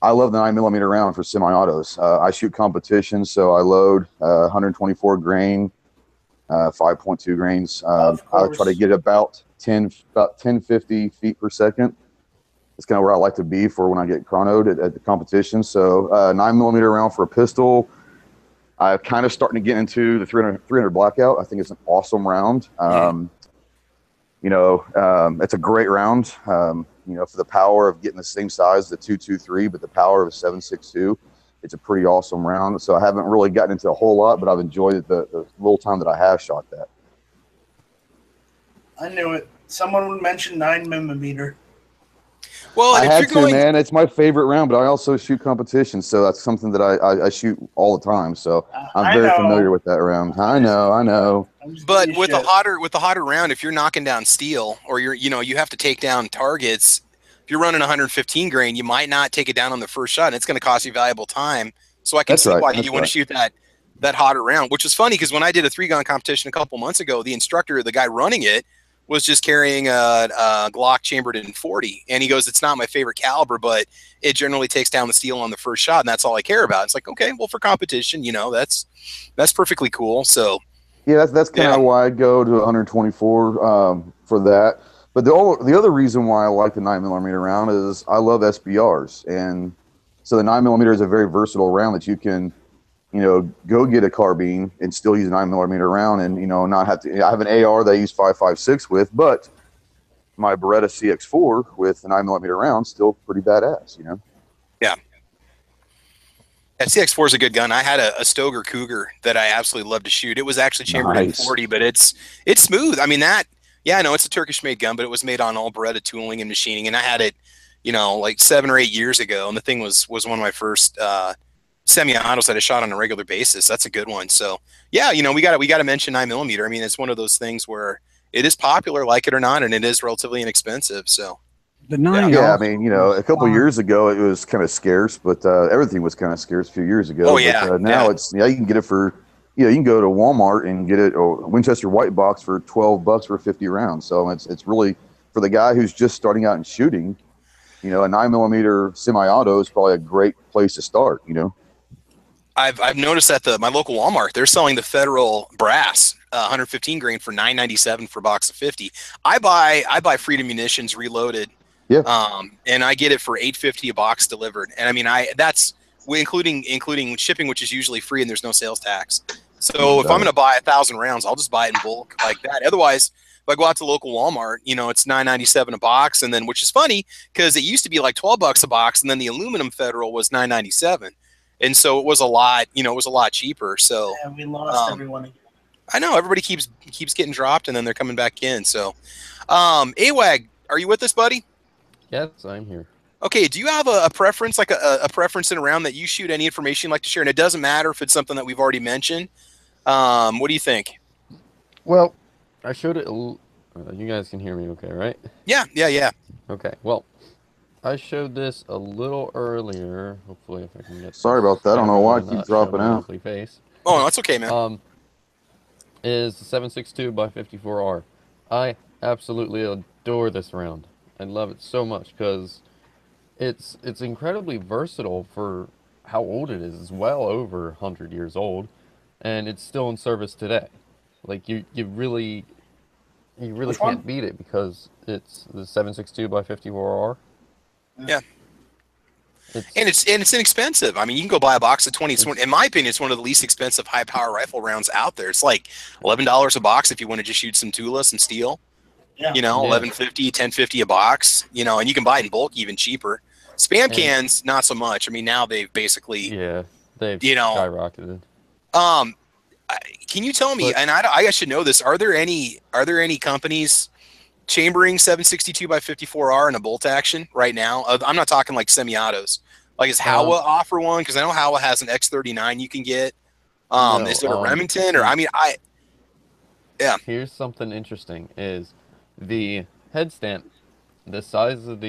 I love the 9mm round for semi-autos. I shoot competition, so I load 124 grain 5.2 grains. I try to get about 1050 feet per second. It's kind of where I like to be for when I get chronoed at the competition. So 9mm round for a pistol. I'm kind of starting to get into the 300 blackout. I think it's an awesome round. It's a great round. For the power of getting the same size, the 223, but the power of a 7.62, it's a pretty awesome round. So I haven't really gotten into a whole lot, but I've enjoyed it the little time that I have shot that. I knew it. Someone would mention 9mm. Well, I had to, man. It's my favorite round, but I also shoot competitions, so that's something that I shoot all the time. So I'm very familiar with that round. I know. But with the hotter round, if you're knocking down steel, or you have to take down targets. If you're running 115 grain, you might not take it down on the first shot, and it's going to cost you valuable time. So I can see why you want to shoot that hotter round, which is funny because when I did a 3-gun competition a couple months ago, the instructor, the guy running it, was just carrying a Glock chambered in .40, and he goes, "It's not my favorite caliber, but it generally takes down the steel on the first shot, and that's all I care about." It's like, okay, well, for competition, that's perfectly cool. So yeah, that's kind of why I go to 124 for that. But the other reason why I like the 9mm round is I love SBRs, and so the 9mm is a very versatile round that you can, go get a carbine and still use a 9mm round, and not have to. I have an AR that I use 5.56 with, but my Beretta CX4 with a 9mm round still pretty badass. Yeah. CX4 is a good gun. I had a Stoeger Cougar that I absolutely loved to shoot. It was actually chambered in .40, but it's smooth. I mean I know it's a Turkish-made gun, but it was made on all Beretta tooling and machining, and I had it, like 7 or 8 years ago, and the thing was one of my first semi-autos that I shot on a regular basis. That's a good one. So yeah, we got to mention 9mm. I mean, it's one of those things where it is popular, like it or not, and it is relatively inexpensive. So the 9. Yeah, I mean, a couple of years ago it was kind of scarce, but everything was kind of scarce a few years ago. Oh yeah. But, now it's you can get it for. You can go to Walmart and get it, or Winchester white box for $12 for 50 rounds. So it's really for the guy who's just starting out in shooting. A 9mm semi-auto is probably a great place to start. I've noticed that my local Walmart, they're selling the Federal brass 115 grain for $9.97 for a box of 50. I buy Freedom Munitions reloaded. Yeah. And I get it for $8.50 a box delivered. And I mean, that's including shipping, which is usually free, and there's no sales tax. So if I'm going to buy 1,000 rounds, I'll just buy it in bulk like that. Otherwise, if I go out to local Walmart, it's $9.97 a box, and then, which is funny because it used to be like $12 a box, and then the aluminum Federal was $9.97, and so it was a lot, cheaper. So we lost everyone again. I know everybody keeps getting dropped, and then they're coming back in. So, AWAG, are you with us, buddy? Yes, I'm here. Okay, do you have a preference, like a preference in a round that you shoot? Any information you'd like to share? And it doesn't matter if it's something that we've already mentioned. What do you think? Well, I showed it. You guys can hear me okay, right? Yeah. Okay, well, I showed this a little earlier. Hopefully, if I can get. Sorry about that. I don't know why I keep dropping out. Face. Oh, no, that's okay, man. Is the 7.62 by 54R. I absolutely adore this round. I love it so much because it's incredibly versatile for how old it is. It's well over 100 years old, and it's still in service today. Like you really can't beat it because it's the 7.62 by 54R. Yeah. And it's inexpensive. I mean, you can go buy a box of 20. In my opinion, it's one of the least expensive high power rifle rounds out there. It's like $11 a box if you want to just shoot some Tula, some steel. Yeah. $11.50, $10.50 a box. And you can buy it in bulk even cheaper. Spam cans, not so much. I mean, now they've basically they've skyrocketed. Can you tell me? And I should know this. Are there any companies chambering 7.62 by 54R in a bolt action right now? I'm not talking like semi-autos. Like, does Howa offer one? Because I know Howa has an X39 you can get. Is there a Remington? Or Here's something interesting: is the head stamp, the size of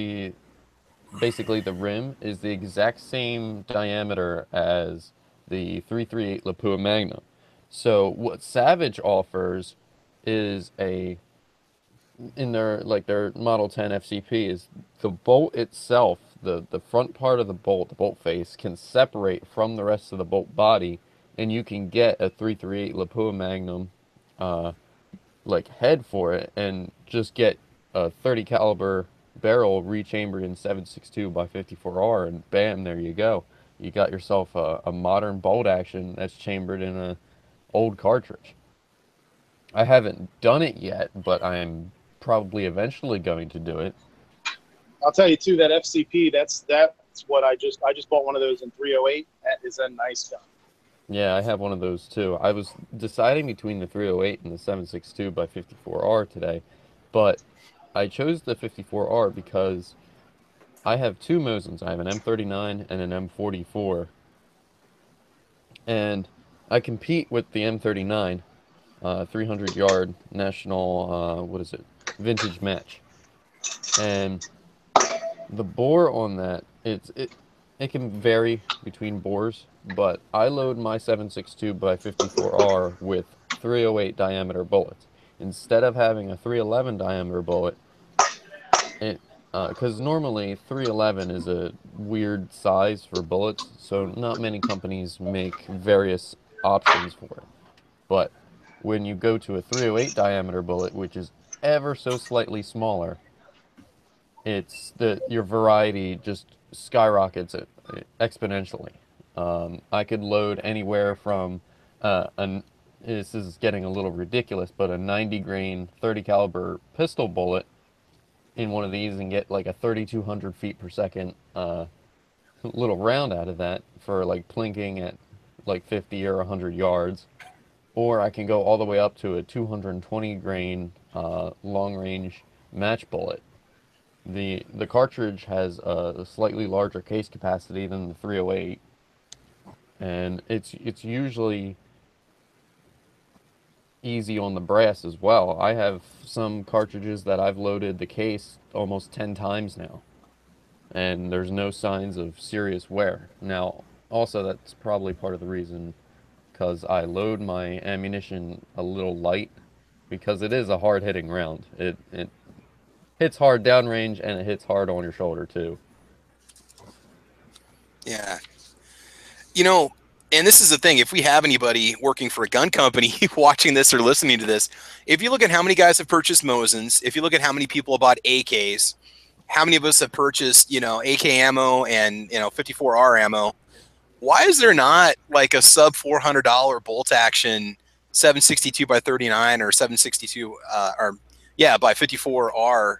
basically the rim is the exact same diameter as the 338 Lapua Magnum. So what Savage offers is in their Model 10 FCP is the bolt itself, the front part of the bolt face can separate from the rest of the bolt body, and you can get a 338 Lapua Magnum like head for it and just get a 30 caliber barrel rechambered in 7.62 by 54R, and bam, there you go. You got yourself a modern bolt action that's chambered in a old cartridge. I haven't done it yet, but I'm probably eventually going to do it. I'll tell you too, that FCP, that's what I just bought one of those in 308. That is a nice gun. Yeah, I have one of those too. I was deciding between the 308 and the 7.62 by 54R today, but I chose the 54R because I have two Mosins. I have an M39 and an M44. And I compete with the M39, 300-yard national, what is it, vintage match. And the bore on that, it can vary between bores, but I load my 7.62 by 54R with 308 diameter bullets. Instead of having a 311 diameter bullet, because normally 311 is a weird size for bullets, so not many companies make various options for it. But when you go to a 308 diameter bullet, which is ever so slightly smaller, your variety just skyrockets exponentially. I could load anywhere from this is getting a little ridiculous, but a 90 grain 30 caliber pistol bullet in one of these and get like a 3,200 feet per second little round out of that for like plinking at like 50 or 100 yards. Or I can go all the way up to a 220 grain long range match bullet. The cartridge has a slightly larger case capacity than the 308, and it's usually easy on the brass as well. I have some cartridges that I've loaded the case almost 10 times now, and there's no signs of serious wear. Now, also that's probably part of the reason, because I load my ammunition a little light, because it is a hard-hitting round. It hits hard downrange, and it hits hard on your shoulder too. Yeah. You know, and this is the thing, if we have anybody working for a gun company watching this or listening to this, if you look at how many guys have purchased Mosins, if you look at how many people have bought AKs, how many of us have purchased, AK ammo and, 54R ammo, why is there not like a sub $400 bolt action 7.62 by 39 or 7.62 by 54R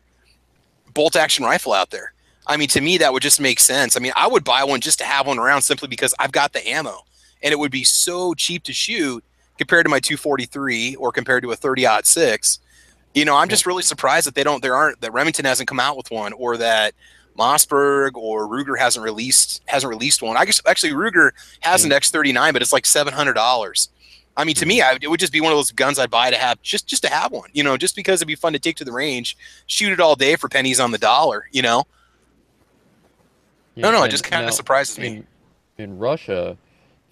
bolt action rifle out there? I mean, to me, that would just make sense. I mean, I would buy one just to have one around simply because I've got the ammo, and it would be so cheap to shoot compared to my 243 or compared to a 30-06. I'm just really surprised that that Remington hasn't come out with one, or that Mossberg or Ruger hasn't released one. I guess actually Ruger has an X39, but it's like $700. I mean, to me, it would just be one of those guns I'd buy to have just to have one. Just because it'd be fun to take to the range, shoot it all day for pennies on the dollar. Yeah, it just kind of surprises me. In Russia,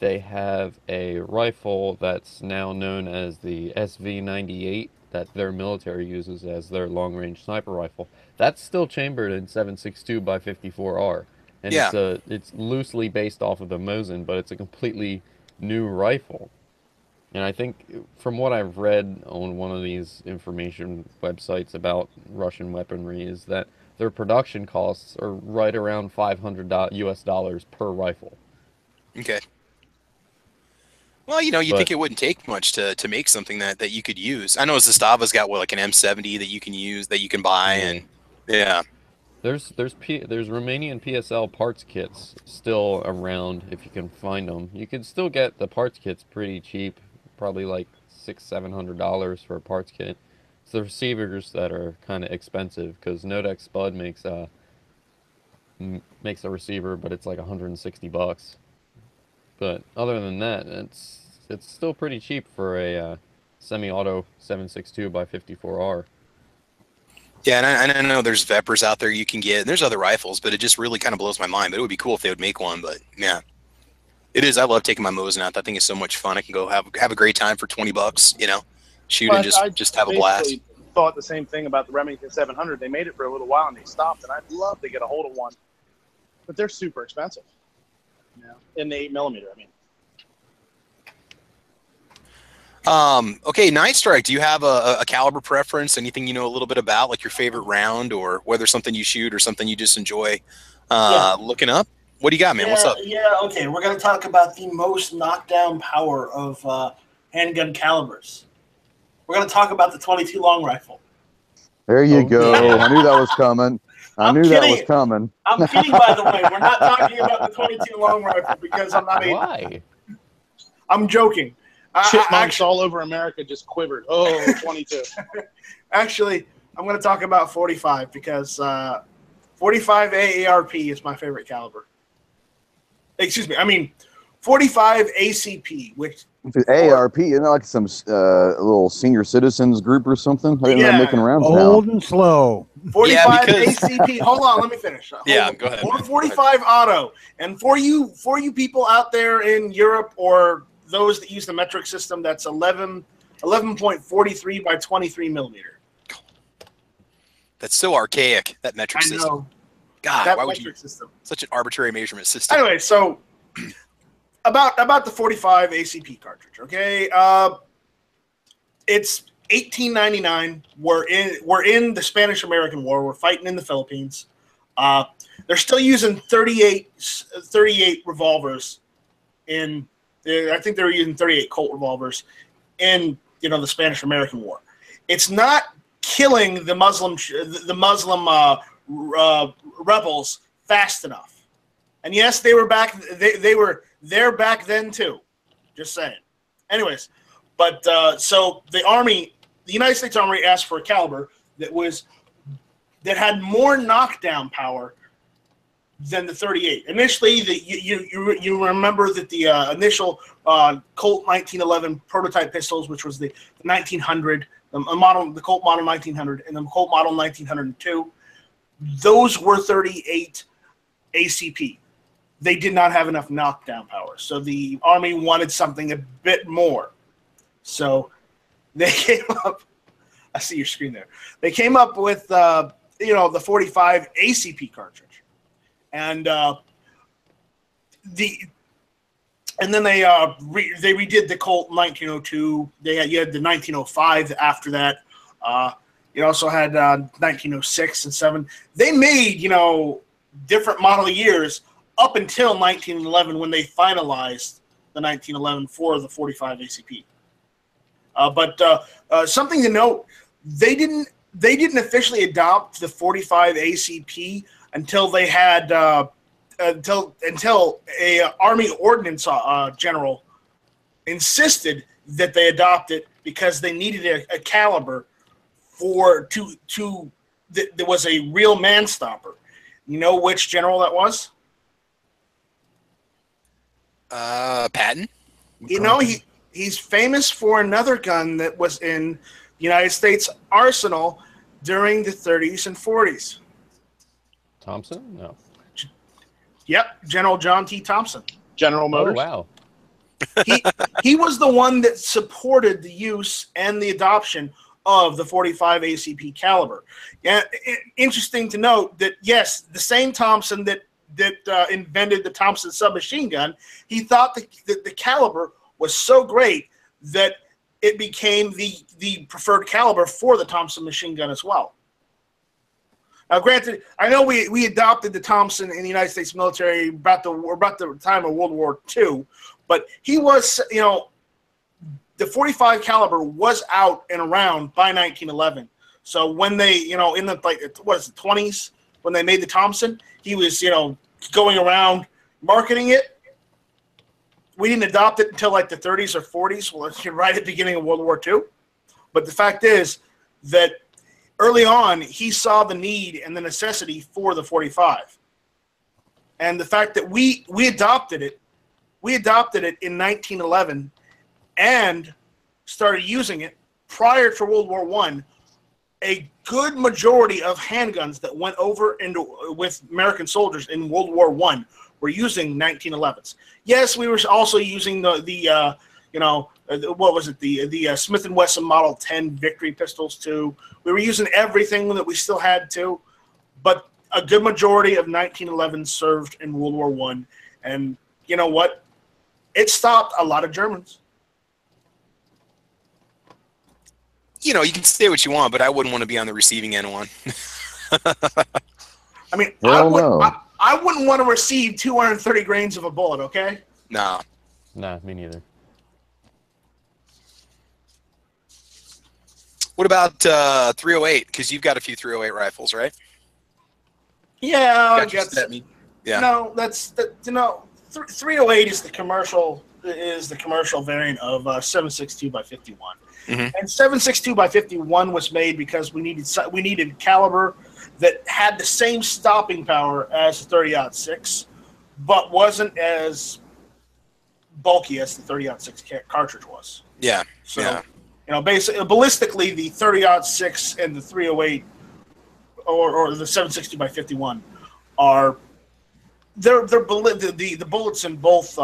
they have a rifle that's now known as the SV-98 that their military uses as their long-range sniper rifle. That's still chambered in 7.62 by 54R, and it's loosely based off of the Mosin, but it's a completely new rifle. And I think from what I've read on one of these information websites about Russian weaponry is that their production costs are right around $500 US per rifle. Okay. Well, you think it wouldn't take much to make something that you could use. I know Zastava's got like an M70 that you can use, that you can buy, and yeah. There's Romanian PSL parts kits still around if you can find them. You can still get the parts kits pretty cheap, probably like $600-700 for a parts kit. It's the receivers that are kind of expensive, because Nodex Spud makes a receiver, but it's like $160. But other than that, it's still pretty cheap for a semi-auto 7.62 by 54R. Yeah, and I know there's Vepers out there you can get, and there's other rifles, but it just really kind of blows my mind. But it would be cool if they would make one. But yeah, it is. I love taking my Mosin out. That thing is so much fun. I can go have a great time for $20. Shoot and just have a blast. I thought the same thing about the Remington 700. They made it for a little while and they stopped, and I'd love to get a hold of one, but they're super expensive. In the 8mm, I mean. Okay, Night Strike, do you have a caliber preference? Anything you know a little bit about, like your favorite round, or whether something you shoot or something you just enjoy looking up? What do you got, man? What's up? Yeah, okay. We're going to talk about the most knockdown power of handgun calibers. We're going to talk about the 22 long rifle. There you go. Yeah. I knew that was coming. I'm kidding, by the way. We're not talking about the 22 long rifle because I'm not. Why? I'm joking. Chipmunks all over America just quivered. Oh, 22. Actually, I'm going to talk about 45 because 45 AARP is my favorite caliber. Excuse me. I mean, 45 ACP, which AARP, isn't that like some little senior citizens group or something? I think they're making rounds now. Old and slow. 45 ACP. Hold on, let me finish. Go ahead. 45 auto, and for you people out there in Europe or those that use the metric system, that's 11.43 by 23 millimeter. That's so archaic, that metric system. I know. God, why would you? System. Such an arbitrary measurement system. Anyway, so about the 45 ACP cartridge. Okay, it's 1899. We're in the Spanish-American War. We're fighting in the Philippines. They're still using 38 revolvers in. I think they were using 38 Colt revolvers in the Spanish-American War. It's not killing the Muslim rebels fast enough. And yes, they were back. They were there back then too. Just saying. Anyways, but so the United States Army asked for a caliber that had more knockdown power than the 38. Initially, you remember that the initial Colt 1911 prototype pistols, which was the 1900, the Colt model 1900, and the Colt model 1902, those were 38 ACP. They did not have enough knockdown power, so the Army wanted something a bit more. So they came up. I see your screen there. They came up with the 45 ACP cartridge, and then they redid the Colt 1902. You had the 1905 after that. You also had 1906 and 7. They made different model years up until 1911 when they finalized the 1911 for the 45 ACP. But something to note, they didn't officially adopt the 45 ACP until they had until a Army Ordnance general insisted that they adopt it because they needed a caliber that was a real man stopper. You know which general that was? Patton. He's famous for another gun that was in the United States Arsenal during the 30s and 40s. Thompson? No. Yep, General John T. Thompson. General Motors. Oh, wow. He was the one that supported the use and the adoption of the 45 ACP caliber. Yeah, interesting to note that, yes, the same Thompson that invented the Thompson submachine gun, he thought that the caliber was so great that it became the preferred caliber for the Thompson machine gun as well. Now, granted, I know we adopted the Thompson in the United States military about the time of World War II, but he was, the 45 caliber was out and around by 1911. So when they, in the 20s, when they made the Thompson, he was, going around marketing it. We didn't adopt it until like the 30s or 40s, right at the beginning of World War II. But the fact is that early on, he saw the need and the necessity for the 45. And the fact that we adopted it in 1911 and started using it prior to World War I, a good majority of handguns that went over with American soldiers in World War I were using 1911s. Yes, we were also using the Smith & Wesson Model 10 Victory pistols too. We were using everything that we still had to, but a good majority of 1911 served in World War I, and you know what? It stopped a lot of Germans. you know, you can say what you want, but I wouldn't want to be on the receiving end one. I mean, Hell I wouldn't want to receive 230 grains of a bullet, okay? No. Nah, me neither. What about 308? Because you've got a few 308 rifles, right? Yeah, I guess. Yeah. No, that's 308 is the commercial variant of 7.62 by 51. Mm-hmm. And 7.62 by 51 was made because we needed caliber that had the same stopping power as the 30-06, but wasn't as bulky as the 30-06 cartridge was. Yeah. So, yeah. you know, basically, ballistically, the 30-06 and the 308 or the 7.62 by 51 are the bullets in both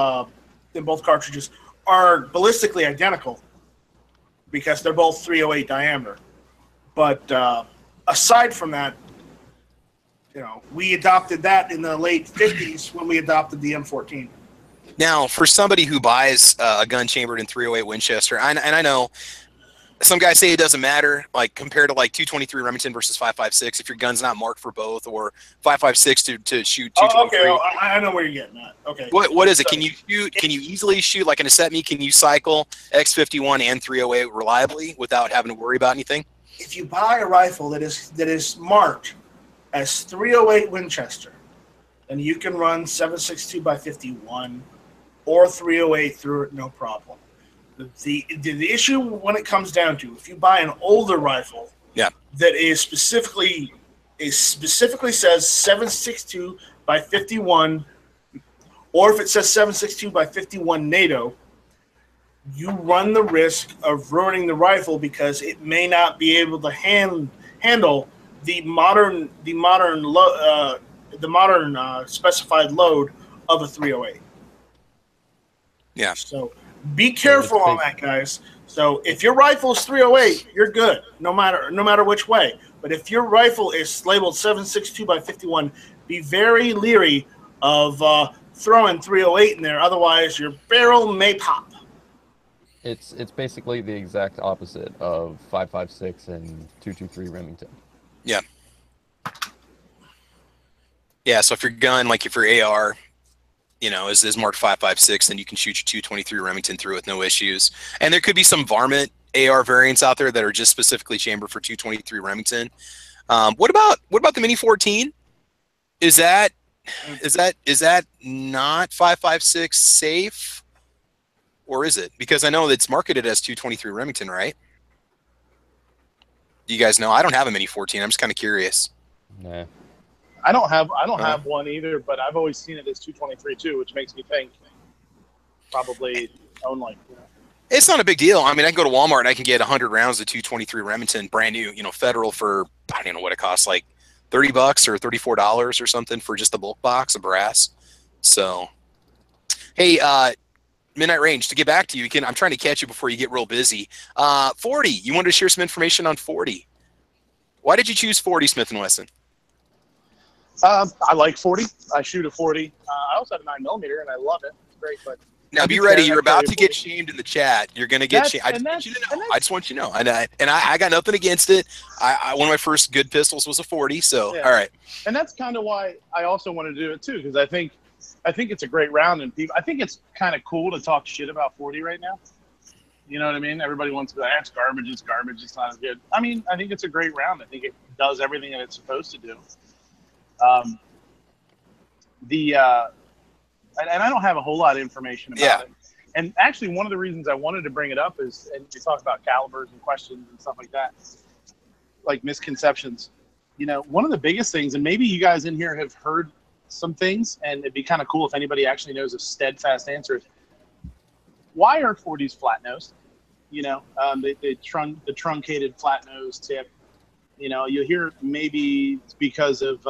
cartridges are ballistically identical because they're both 308 diameter. But aside from that, you know, we adopted that in the late 50s when we adopted the M14. Now, for somebody who buys a gun chambered in 308 Winchester, and I know some guys say it doesn't matter, like compared to like 223 Remington versus 5.56, if your gun's not marked for both, or 5.56 to shoot 223. Oh, okay, I know where you're getting at. Okay. What is it? Can you shoot? Can you easily shoot like in a set me? Can you cycle X51 and 308 reliably without having to worry about anything? If you buy a rifle that is marked as 308 Winchester, then you can run 7.62 by 51 or 308 through it, no problem. The issue when it comes down to, if you buy an older rifle, that specifically says 7.62 by 51, or if it says 7.62 by 51 NATO, you run the risk of ruining the rifle because it may not be able to handle the modern specified load of a 308. Yeah. So be careful on that, guys. So if your rifle is 308, you're good, no matter which way. But if your rifle is labeled 7.62 by 51, be very leery of throwing 308 in there. Otherwise, your barrel may pop. It's basically the exact opposite of 5.56 and 223 Remington. Yeah. Yeah. So if your gun, like if your AR, you know, is marked 5.56, then you can shoot your 223 Remington through with no issues. And there could be some varmint AR variants out there that are just specifically chambered for 223 Remington. What about the Mini 14? Is that not 5.56 safe, or is it? Because I know it's marketed as 223 Remington, right? You guys know? I don't have a Mini 14. I'm just kind of curious. Nah. I don't have one either, but I've always seen it as 223 too, which makes me think probably only. You know. It's not a big deal. I mean, I can go to Walmart and I can get 100 rounds of 223 Remington, brand new, you know, Federal for, I don't know what it costs, like $30 or $34 or something for just the bulk box of brass. So, hey, Midnight Range, to get back to you, I'm trying to catch you before you get real busy. 40, you wanted to share some information on 40. Why did you choose 40 Smith & Wesson? I like 40. I shoot a 40. I also have a 9mm, and I love it. It's great. But now be ready. You're about to get shamed in the chat. You're going to get shamed. I just want you to know. I got nothing against it. One of my first good pistols was a 40. So, yeah. All right. And that's kind of why I also want to do it, too, because I think it's a great round. And I think it's kind of cool to talk shit about 40 right now. You know what I mean? Everybody wants to be like, it's garbage. It's garbage. It's not as good. I mean, I think it's a great round. I think it does everything that it's supposed to do. And I don't have a whole lot of information about it. And actually, one of the reasons I wanted to bring it up is, and you talk about calibers and questions and stuff like that, like misconceptions. You know, one of the biggest things, and maybe you guys in here have heard some things, and it'd be kind of cool if anybody actually knows a steadfast answer. Is, why are 40s flat nosed? You know, the truncated flat nose tip. You know, you hear maybe it's because of,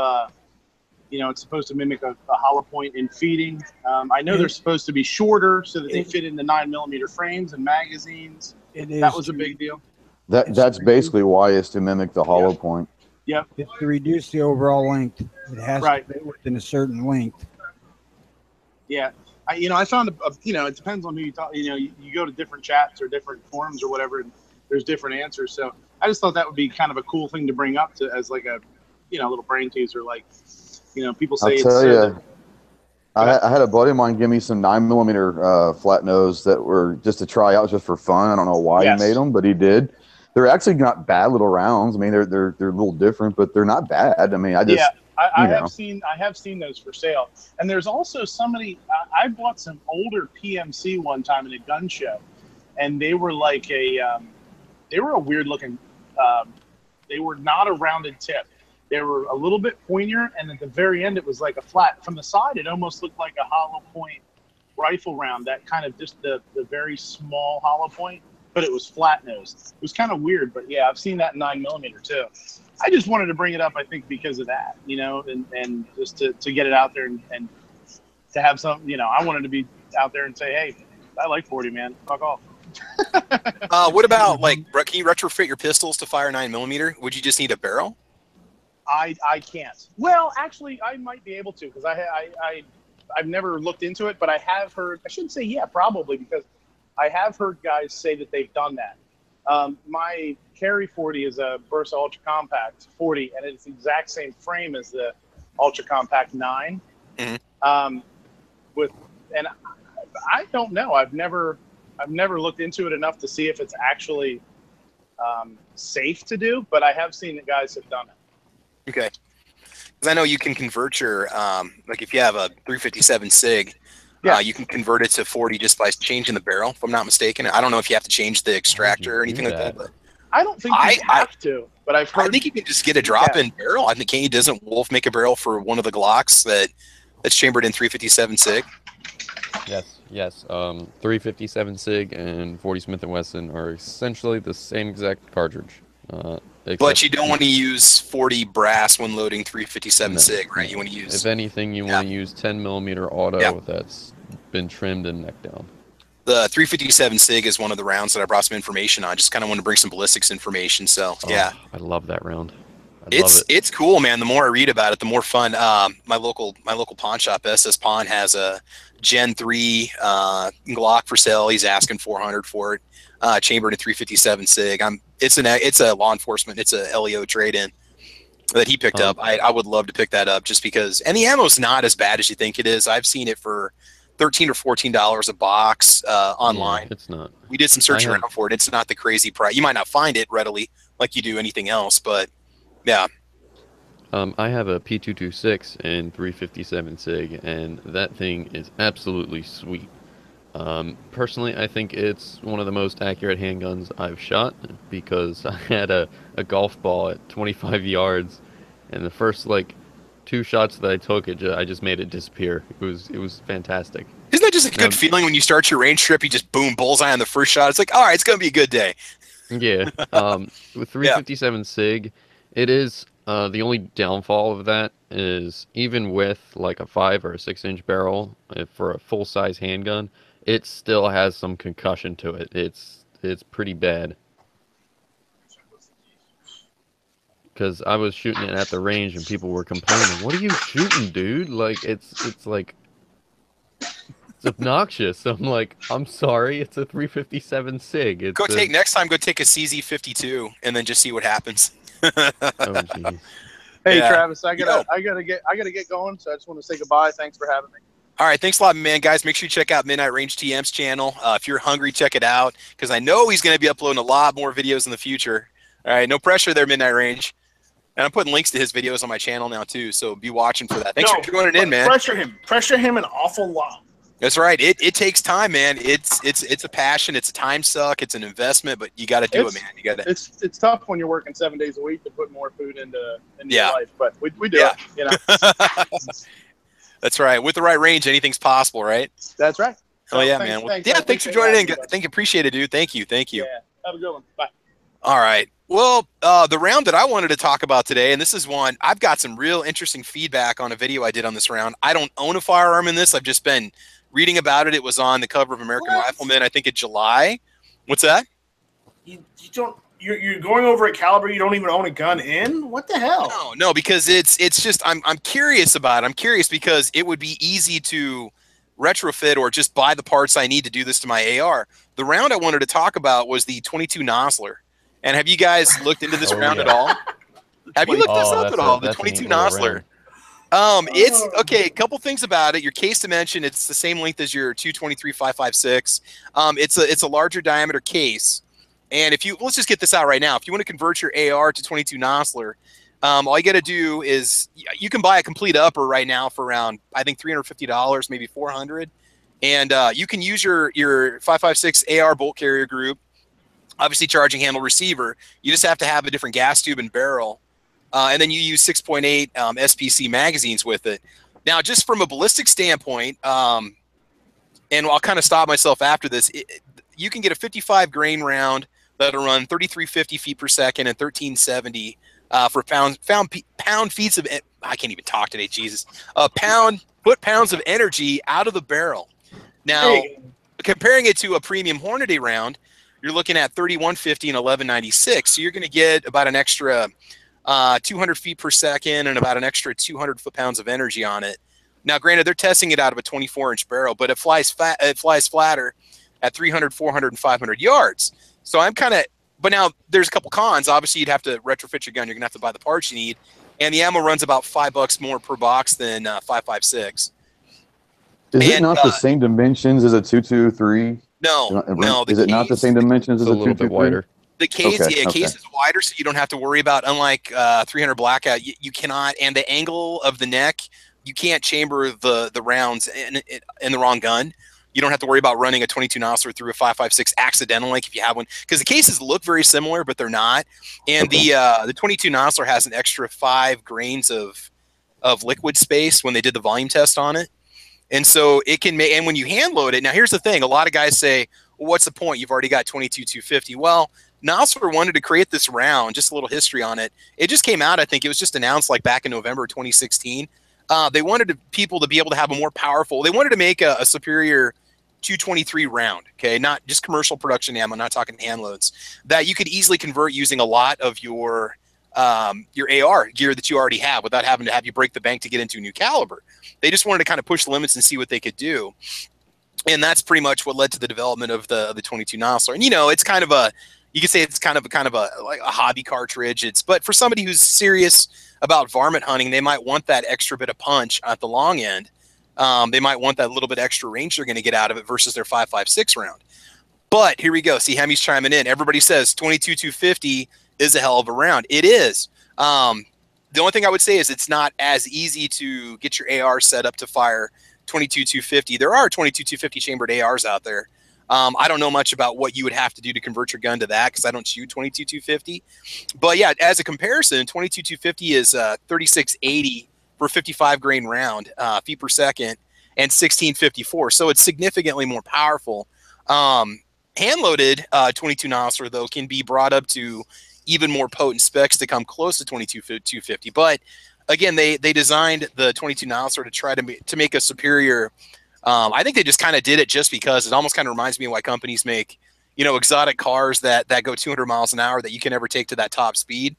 you know, it's supposed to mimic a hollow point in feeding. I know they're supposed to be shorter so that they fit in the 9mm frames and magazines. That was a big deal. That's basically why it's to mimic the hollow point. Yeah. It's to reduce the overall length. It has to fit within a certain length. Yeah. I found, you know, it depends on who you talk. You know, you go to different chats or different forums or whatever, and there's different answers. So I just thought that would be kind of a cool thing to bring up to as like a, little brain teaser. Like, people say I'll tell you, I had a buddy of mine give me some 9mm flat nose that were just to try out just for fun. I don't know why he made them, but he did. They're actually not bad little rounds. I mean, they're a little different, but they're not bad. I mean, I have seen those for sale. And there's also somebody I bought some older PMC one time in a gun show, and they were like they were a weird looking. They were not a rounded tip. They were a little bit pointier, and at the very end, it was like a flat. From the side, it almost looked like a hollow point rifle round. That kind of just the very small hollow point, but it was flat nosed. It was kind of weird, but yeah, I've seen that in 9mm too. I just wanted to bring it up, I think, because of that, and just to get it out there and to have some, I wanted to be out there and say, hey, I like 40, man. Fuck off. What about can you retrofit your pistols to fire 9mm? Would you just need a barrel? I can't. Well, actually, I might be able to because I've never looked into it, but I have heard. I shouldn't say probably because I have heard guys say that they've done that. My Carry 40 is a Bursa Ultra Compact 40, and it's the exact same frame as the Ultra Compact 9. Mm-hmm. And I don't know. I've never looked into it enough to see if it's actually safe to do, but I have seen that guys have done it. Okay, because I know you can convert your if you have a 357 SIG, you can convert it to 40 just by changing the barrel. If I'm not mistaken, I don't know if you have to change the extractor or anything like that. But I don't think you have to. But I've heard. I think you can just get a drop-in barrel. I think doesn't Wolf make a barrel for one of the Glocks that's chambered in 357 SIG? Yes. 357 SIG and 40 Smith & Wesson are essentially the same exact cartridge. But you don't want to use 40 brass when loading 357 SIG, right? You want to use. If anything, you want to use 10mm auto that's been trimmed and neck down. The 357 SIG is one of the rounds that I brought some information on. Just kind of want to bring some ballistics information. So yeah, I love that round. It's cool, man. The more I read about it, the more fun. My local pawn shop, SS Pawn, has a Gen 3 Glock for sale. He's asking $400 for it. Chambered in 357 SIG. It's a law enforcement. It's a LEO trade-in that he picked up. I would love to pick that up just because. And the ammo's not as bad as you think it is. I've seen it for $13 or $14 a box online. Yeah, it's not. We did some searching around for it. It's not the crazy price. You might not find it readily like you do anything else, but yeah. I have a P226 in 357 SIG, and that thing is absolutely sweet. Personally, I think it's one of the most accurate handguns I've shot because I had a golf ball at 25 yards, and the first 2 shots that I took, I just made it disappear. It was fantastic. Isn't that just a good feeling when you start your range trip? You just boom, bullseye on the first shot. It's like, all right, it's gonna be a good day. Yeah. With 357 SIG, it is the only downfall of that is even with a 5 or a 6-inch barrel for a full-size handgun, it still has some concussion to it. It's pretty bad. Because I was shooting it at the range and people were complaining, "What are you shooting, dude? It's obnoxious." I'm like, "I'm sorry, it's a 357 SIG." Next time, go take a CZ52 and then just see what happens. Oh, geez. Hey, Travis, I gotta get going, so I just want to say goodbye. Thanks for having me. All right, thanks a lot, man. Guys, make sure you check out Midnight Range TM's channel. If you're hungry, check it out, because I know he's going to be uploading a lot more videos in the future. All right, no pressure there, Midnight Range. And I'm putting links to his videos on my channel now, too, so be watching for that. Thanks for joining in, man. Pressure him an awful lot. That's right. It takes time, man. It's a passion. It's a time suck. It's an investment, but you got to do it, man. You got to. It's tough when you're working 7 days a week to put more food into your life, but we do it. That's right. With the right range, anything's possible, right? That's right. Oh yeah, man. Thanks for joining in. Appreciate it, dude. Thank you. Yeah. Have a good one. Bye. All right. Well, the round that I wanted to talk about today, and this is one I've got some real interesting feedback on a video I did on this round. I don't own a firearm in this. I've just been reading about it. It was on the cover of American Rifleman, I think, in July. What's that? You don't. You're going over a caliber you don't even own a gun in? What the hell? No, because it's just I'm curious about it. I'm curious because it would be easy to retrofit or just buy the parts I need to do this to my AR. The round I wanted to talk about was the 22 Nosler. And have you guys looked into this round at all? Have you looked this up at all? The 22 Nosler. It's okay. A couple things about it. Your case dimension, it's the same length as your 223-556. It's a larger diameter case. And if you, let's just get this out right now. If you want to convert your AR to 22 Nosler, all you got to do is you can buy a complete upper right now for around, I think, $350, maybe $400. And you can use your 556 AR bolt carrier group, obviously charging handle receiver. You just have to have a different gas tube and barrel. And then you use 6.8 SPC magazines with it. Now, just from a ballistic standpoint, and I'll kind of stop myself after this, you can get a 55 grain round that'll run 3,350 feet per second and 1,370 for pound feet of, I can't even talk today, Jesus, foot-pounds of energy out of the barrel. Now, comparing it to a premium Hornady round, you're looking at 3,150 and 1,196. So you're going to get about an extra 200 feet per second and about an extra 200 foot-pounds of energy on it. Now, granted, they're testing it out of a 24-inch barrel, but it flies flatter at 300, 400, and 500 yards. So I'm kind of, but now there's a couple cons. Obviously, you'd have to retrofit your gun. You're going to have to buy the parts you need. And the ammo runs about $5 more per box than 5.56. Is it not the same dimensions as a 223? No. Is it not the same dimensions as a 223? The case, case is wider, so you don't have to worry about, unlike 300 Blackout, you cannot, and the angle of the neck, you can't chamber the rounds in the wrong gun. You don't have to worry about running a 22 Nosler through a 5.56 accidentally, like if you have one, because the cases look very similar, but they're not. And the 22 Nosler has an extra 5 grains of liquid space when they did the volume test on it. And so it can make, and when you hand load it, now here's the thing, a lot of guys say, well, what's the point? You've already got 22-250. Well, Nosler wanted to create this round, just a little history on it. It just came out, I think it was just announced like back in November 2016. They wanted people to be able to have a more powerful, they wanted to make a superior 223 round, okay? Not just commercial production ammo, not talking hand loads, that you could easily convert using a lot of your AR gear that you already have without having to have you break the bank to get into a new caliber. They just wanted to kind of push the limits and see what they could do. And that's pretty much what led to the development of the 22 Nosler. And, you know, it's kind of a, you could say it's kind of a like a hobby cartridge. But for somebody who's serious about varmint hunting, they might want that extra bit of punch at the long end. They might want that little bit extra range they're going to get out of it versus their 5.56 round. But here we go. See, Hemi's chiming in. Everybody says 22-250 is a hell of a round. It is. The only thing I would say is it's not as easy to get your AR set up to fire 22-250. There are 22-250 chambered ARs out there. I don't know much about what you would have to do to convert your gun to that because I don't shoot 22-250. But yeah, as a comparison, 22-250 is 3680 for a 55 grain round, feet per second, and 1654. So it's significantly more powerful. Hand-loaded 22 Nosler, though, can be brought up to even more potent specs to come close to 22-250. But again, they designed the 22 Nosler to try to make a superior. I think they just kind of did it just because it almost kind of reminds me of why companies make, you know, exotic cars that go 200 miles an hour that you can never take to that top speed.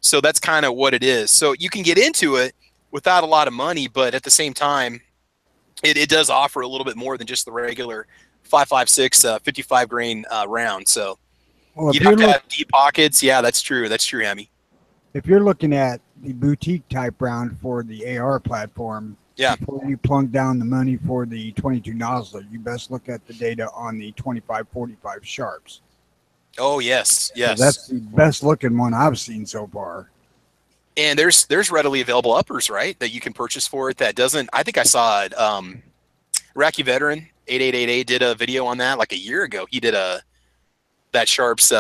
So that's kind of what it is. So you can get into it without a lot of money, but at the same time, it does offer a little bit more than just the regular 5.56 55 grain round. So you have to have deep pockets. Yeah, that's true. That's true, Hemi. If you're looking at the boutique type round for the AR platform, yeah, before you plunk down the money for the 22 Nosler, you best look at the data on the 25-45 Sharps. Oh, yes, yes. So that's the best looking one I've seen so far. And there's readily available uppers, right, that you can purchase for it that doesn't, I think I saw it, Iraqi Veteran 8888 did a video on that like a year ago. He did that Sharps,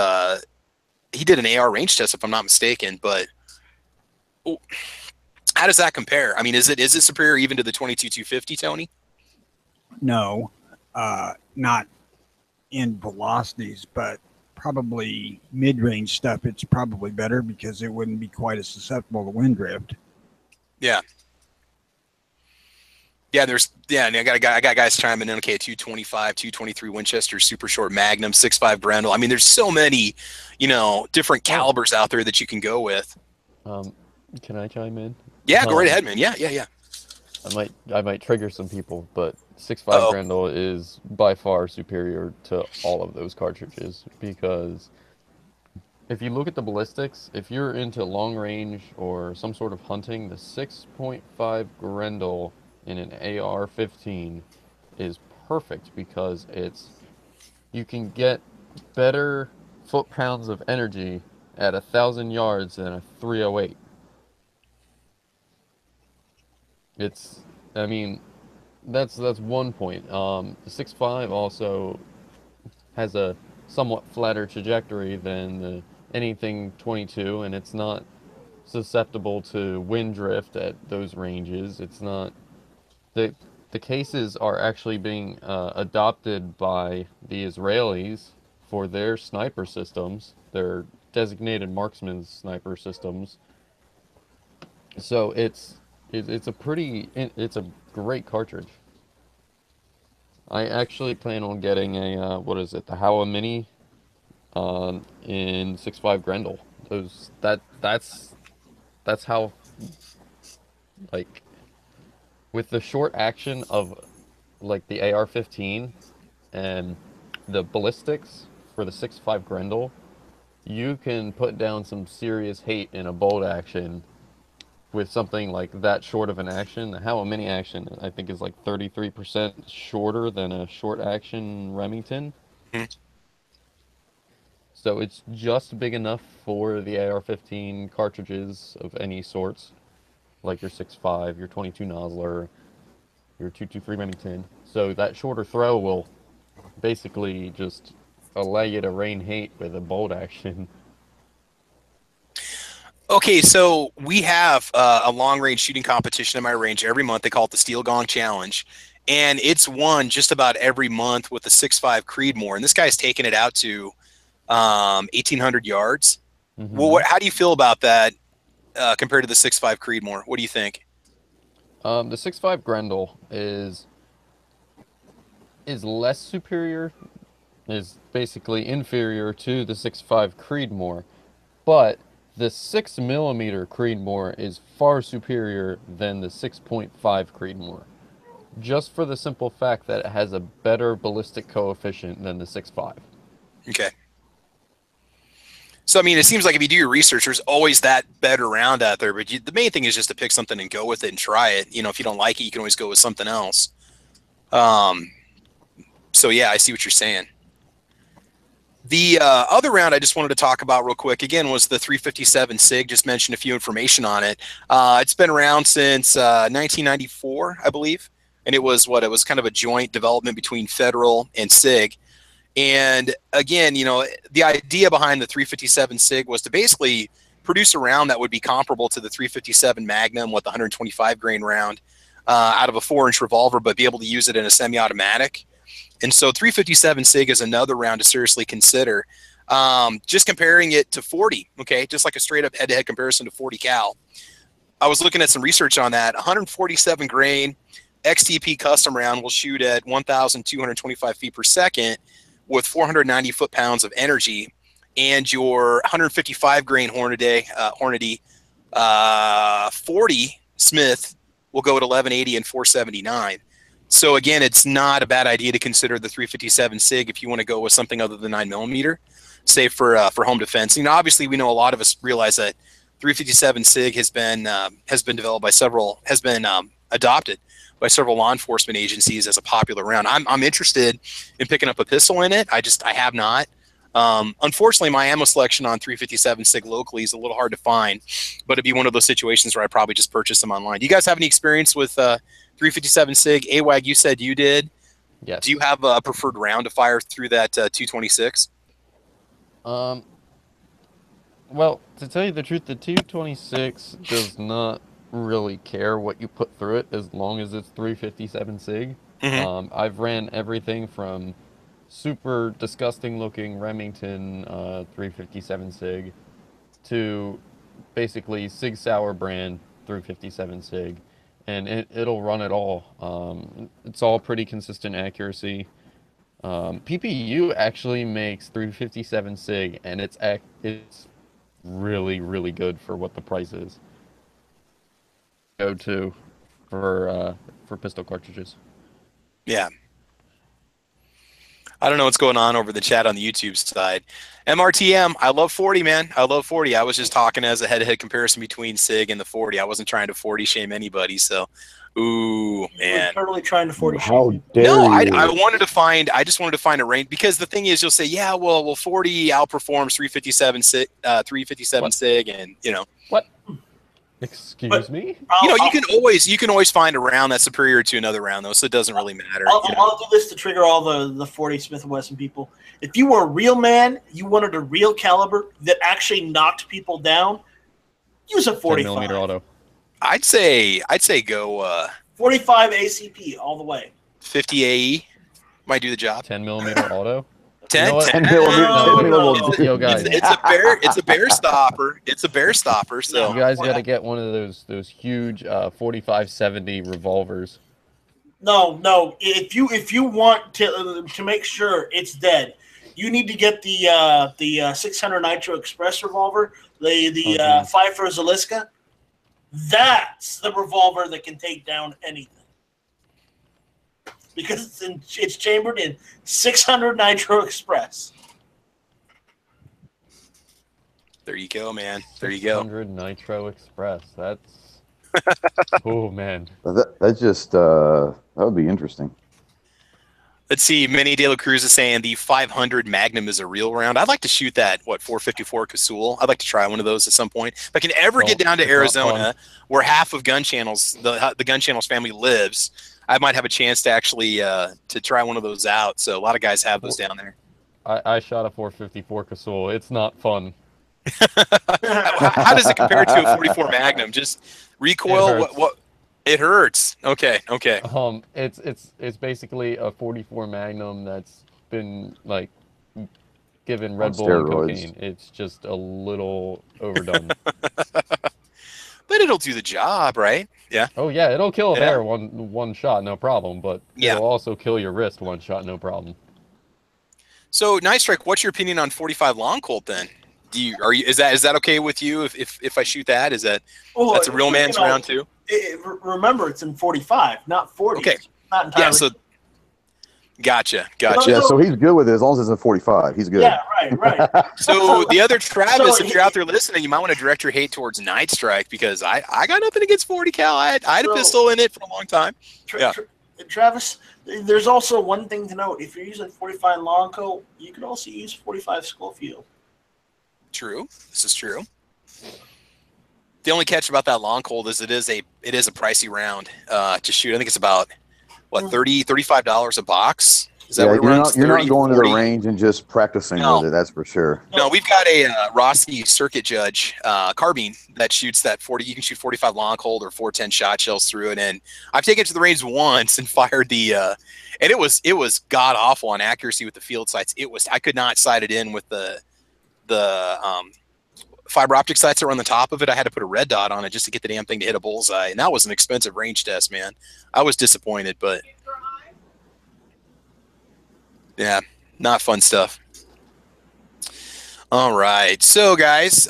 he did an AR range test if I'm not mistaken, but how does that compare? I mean, is it superior even to the 22-250, Tony? No, not in velocities, but probably mid-range stuff. It's probably better because it wouldn't be quite as susceptible to wind drift. Yeah. Yeah, and I got guys chiming in. Okay, 225, 223 Winchester, super short Magnum, 6.5 Grendel. I mean, there's so many, you know, different calibers out there that you can go with. Can I chime in? Yeah, go right ahead, man. Yeah. I might trigger some people, but 6.5 Grendel is by far superior to all of those cartridges, because if you look at the ballistics, if you're into long range or some sort of hunting, the 6.5 Grendel in an AR-15 is perfect, because you can get better foot-pounds of energy at 1,000 yards than a 308. I mean, that's one point. The 6.5 also has a somewhat flatter trajectory than the anything 22, and it's not susceptible to wind drift at those ranges. It's not the cases are actually being adopted by the Israelis for their sniper systems, their designated marksman sniper systems. So it's a great cartridge. I actually plan on getting a what is it, the Howa Mini, in 6.5 Grendel. That's how, like, with the short action of like the AR-15 and the ballistics for the 6.5 Grendel, you can put down some serious hate in a bolt action with something like that short of an action. How a mini action, I think, is like 33% shorter than a short action Remington. So it's just big enough for the AR-15 cartridges of any sorts, like your 6.5, your 22 Nosler, your 223 Remington. So that shorter throw will basically just allow you to rain hate with a bolt action. Okay, so we have a long-range shooting competition in my range every month. They call it the Steel Gong Challenge, and it's won just about every month with the 6.5 Creedmoor. And this guy's taken it out to 1,800 yards. Mm-hmm. Well, how do you feel about that compared to the 6.5 Creedmoor? What do you think? The 6.5 Grendel is less superior, is basically inferior to the 6.5 Creedmoor, but the 6mm Creedmoor is far superior than the 6.5 Creedmoor, just for the simple fact that it has a better ballistic coefficient than the 6.5. Okay. So, I mean, it seems like if you do your research, there's always that better round out there, but the main thing is just to pick something and go with it and try it. You know, if you don't like it, you can always go with something else. So, yeah, I see what you're saying. The other round I just wanted to talk about real quick, again, was the 357 SIG. Just mentioned a few information on it. It's been around since 1994, I believe. And it was kind of a joint development between Federal and SIG. And again, you know, the idea behind the 357 SIG was to basically produce a round that would be comparable to the 357 Magnum with the 125 grain round out of a 4-inch revolver, but be able to use it in a semi-automatic. And so 357 SIG is another round to seriously consider. Just comparing it to 40, okay, just like a straight up head-to-head comparison to 40 cal. I was looking at some research on that. 147 grain XTP custom round will shoot at 1,225 feet per second with 490 foot-pounds of energy, and your 155 grain Hornady 40 Smith will go at 1180 and 479. So again, it's not a bad idea to consider the 357 SIG if you want to go with something other than 9mm, say for home defense. You know, obviously we know a lot of us realize that 357 SIG has been developed by adopted by several law enforcement agencies as a popular round. I'm interested in picking up a pistol in it. I have not. Unfortunately, my ammo selection on 357 SIG locally is a little hard to find, but it'd be one of those situations where I probably just purchase them online. Do you guys have any experience with 357 SIG? AWAG, you said you did. Yes. Do you have a preferred round to fire through that 226? Well, to tell you the truth, the 226 does not really care what you put through it as long as it's 357 SIG. Mm-hmm. I've ran everything from super disgusting looking Remington 357 SIG to basically Sig Sauer brand 357 SIG, and it'll run it all. It's all pretty consistent accuracy. PPU actually makes 357 SIG, and it's really, really good for what the price is. Go to for pistol cartridges. Yeah. I don't know what's going on over the chat on the YouTube side. MRTM, I love 40, man. I love 40. I was just talking as a head-to-head comparison between SIG and the 40. I wasn't trying to 40 shame anybody, so ooh, man. You're totally trying to 40 shame. How dare no, you? I just wanted to find a range, because the thing is, you'll say, yeah, well 40 outperforms 357 SIG, 357 SIG, and you know. What? Excuse me? You know, you can always find a round that's superior to another round, though, so it doesn't really matter. I'll do this to trigger all the 40 Smith & Wesson people. If you were a real man, you wanted a real caliber that actually knocked people down, use a 45 10mm auto. I'd say go 45 ACP all the way. 50 AE might do the job. 10mm auto. 10, You know what? 10 10mm. Yo, guys. It's a bear stopper. It's a bear stopper. So You guys got to get one of those huge 4570 revolvers. No. If you want to make sure it's dead, you need to get the 600 Nitro Express revolver, the Pfeiffer Zaliska. That's the revolver that can take down anything, because it's chambered in 600 Nitro Express. there you go, man. There you go. 600 Nitro Express. That's oh man. That just that would be interesting. Let's see. Minnie De La Cruz is saying the 500 Magnum is a real round. I'd like to shoot that, 454 Casull. I'd like to try one of those at some point. If I can ever get down to Arizona, where half of Gun Channels, the Gun Channels family lives, I might have a chance to actually to try one of those out. So a lot of guys have those down there. I shot a 454 Casull. It's not fun. How does it compare to a 44 Magnum? Just recoil? What? It hurts. Okay. It's basically a 44 Magnum that's been like given Red Bull and cocaine. It's just a little overdone. But it'll do the job, right? Yeah. Oh yeah, it'll kill a bear one shot, no problem. But it'll also kill your wrist one shot, no problem. So, Night Strike, what's your opinion on 45 Long Colt then? Is that okay with you if I shoot that? Is that that's a real man's round too? Remember, it's in 45, not 40. Okay. Not entirely. Yeah. So, gotcha. Yeah. So he's good with it as long as it's a 45. He's good. Yeah. Right. So the other Travis, if you're out there listening, you might want to direct your hate towards Night Strike, because I got nothing against 40 cal. I had a pistol in it for a long time. Travis, there's also one thing to note. If you're using 45 Long Colt, you can also use 45 Schofield. True. This is true. The only catch about that Long Colt is it is a pricey round to shoot. I think it's about $35 a box. Is that what you're not going to the range and just practicing with it. That's for sure. No, we've got a Rossi Circuit Judge carbine that shoots that 40. You can shoot 45 Long Colt or 410 shot shells through it, and I've taken it to the range once and fired the. And it was god awful on accuracy with the field sights. I could not sight it in with the fiber optic sights that were on the top of it. I had to put a red dot on it just to get the damn thing to hit a bullseye, and that was an expensive range test, man. I was disappointed, but yeah, not fun stuff. All right, so guys,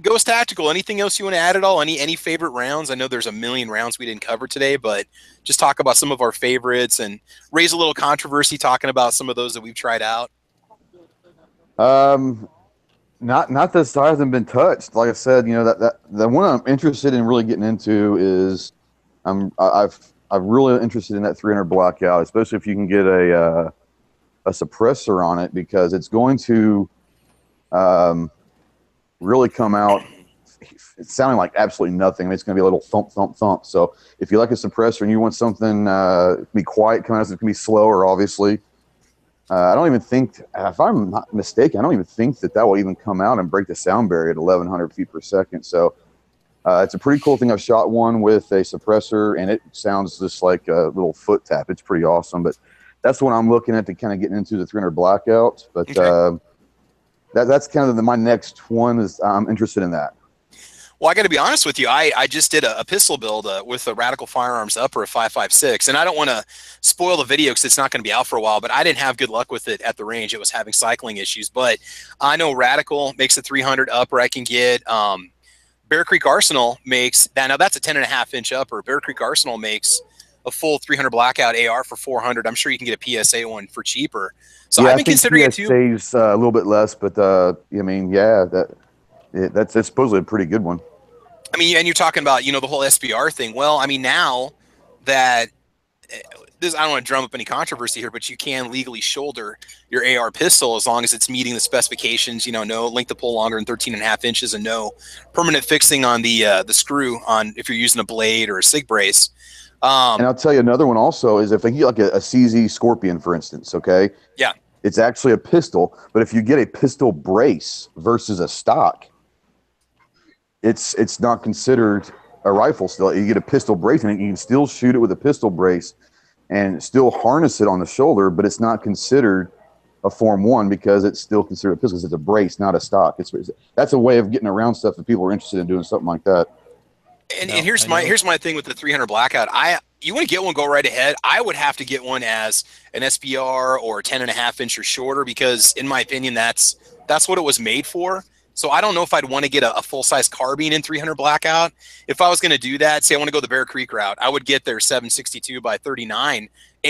Ghost Tactical, anything else you want to add at all? Any favorite rounds? I know there's a million rounds we didn't cover today, but just talk about some of our favorites and raise a little controversy talking about some of those that we've tried out. Not that side hasn't been touched. Like I said, that the one I'm interested in really getting into is I'm really interested in that 300 blackout, especially if you can get a suppressor on it, because it's going to really come out. It's sounding like absolutely nothing. I mean, it's going to be a little thump, thump, thump. So if you like a suppressor and you want something to be quiet, coming out, it's going to be slower, obviously. I don't even think, if I'm not mistaken, I don't even think that will even come out and break the sound barrier at 1,100 feet per second. So it's a pretty cool thing. I've shot one with a suppressor, and it sounds just like a little foot tap. It's pretty awesome. But that's what I'm looking at to kind of get into the 300 blackout. But that's kind of my next one. Is I'm interested in that. Well, I got to be honest with you. I just did a pistol build with a Radical Firearms upper of 5.56, and I don't want to spoil the video because it's not going to be out for a while, but I didn't have good luck with it at the range. It was having cycling issues, but I know Radical makes a 300 upper I can get. Bear Creek Arsenal makes that. Now that's a 10.5-inch upper. Bear Creek Arsenal makes a full 300 blackout AR for 400. I'm sure you can get a PSA one for cheaper. So yeah, I've been considering it too. PSA's a little bit less, but I mean, yeah, that's supposedly a pretty good one. I mean, and you're talking about, you know, the whole SBR thing. Well, I mean, now that this, I don't want to drum up any controversy here, but you can legally shoulder your AR pistol as long as it's meeting the specifications. You know, no length of pull longer than 13.5 inches, and no permanent fixing on the screw on if you're using a blade or a SIG brace. And I'll tell you another one also is if you get like a CZ Scorpion, for instance, okay? Yeah. It's actually a pistol, but if you get a pistol brace versus a stock, it's not considered a rifle still. You get a pistol brace and you can still shoot it with a pistol brace and still harness it on the shoulder, but it's not considered a Form 1 because it's still considered a pistol because it's a brace, not a stock. That's a way of getting around stuff if people are interested in doing something like that. And here's my thing with the 300 blackout. You want to get one, go right ahead. I would have to get one as an SBR or 10.5-inch or shorter because, in my opinion, that's what it was made for. So I don't know if I'd want to get a full-size carbine in 300 blackout. If I was going to do that, say I want to go the Bear Creek route, I would get their 7.62 by 39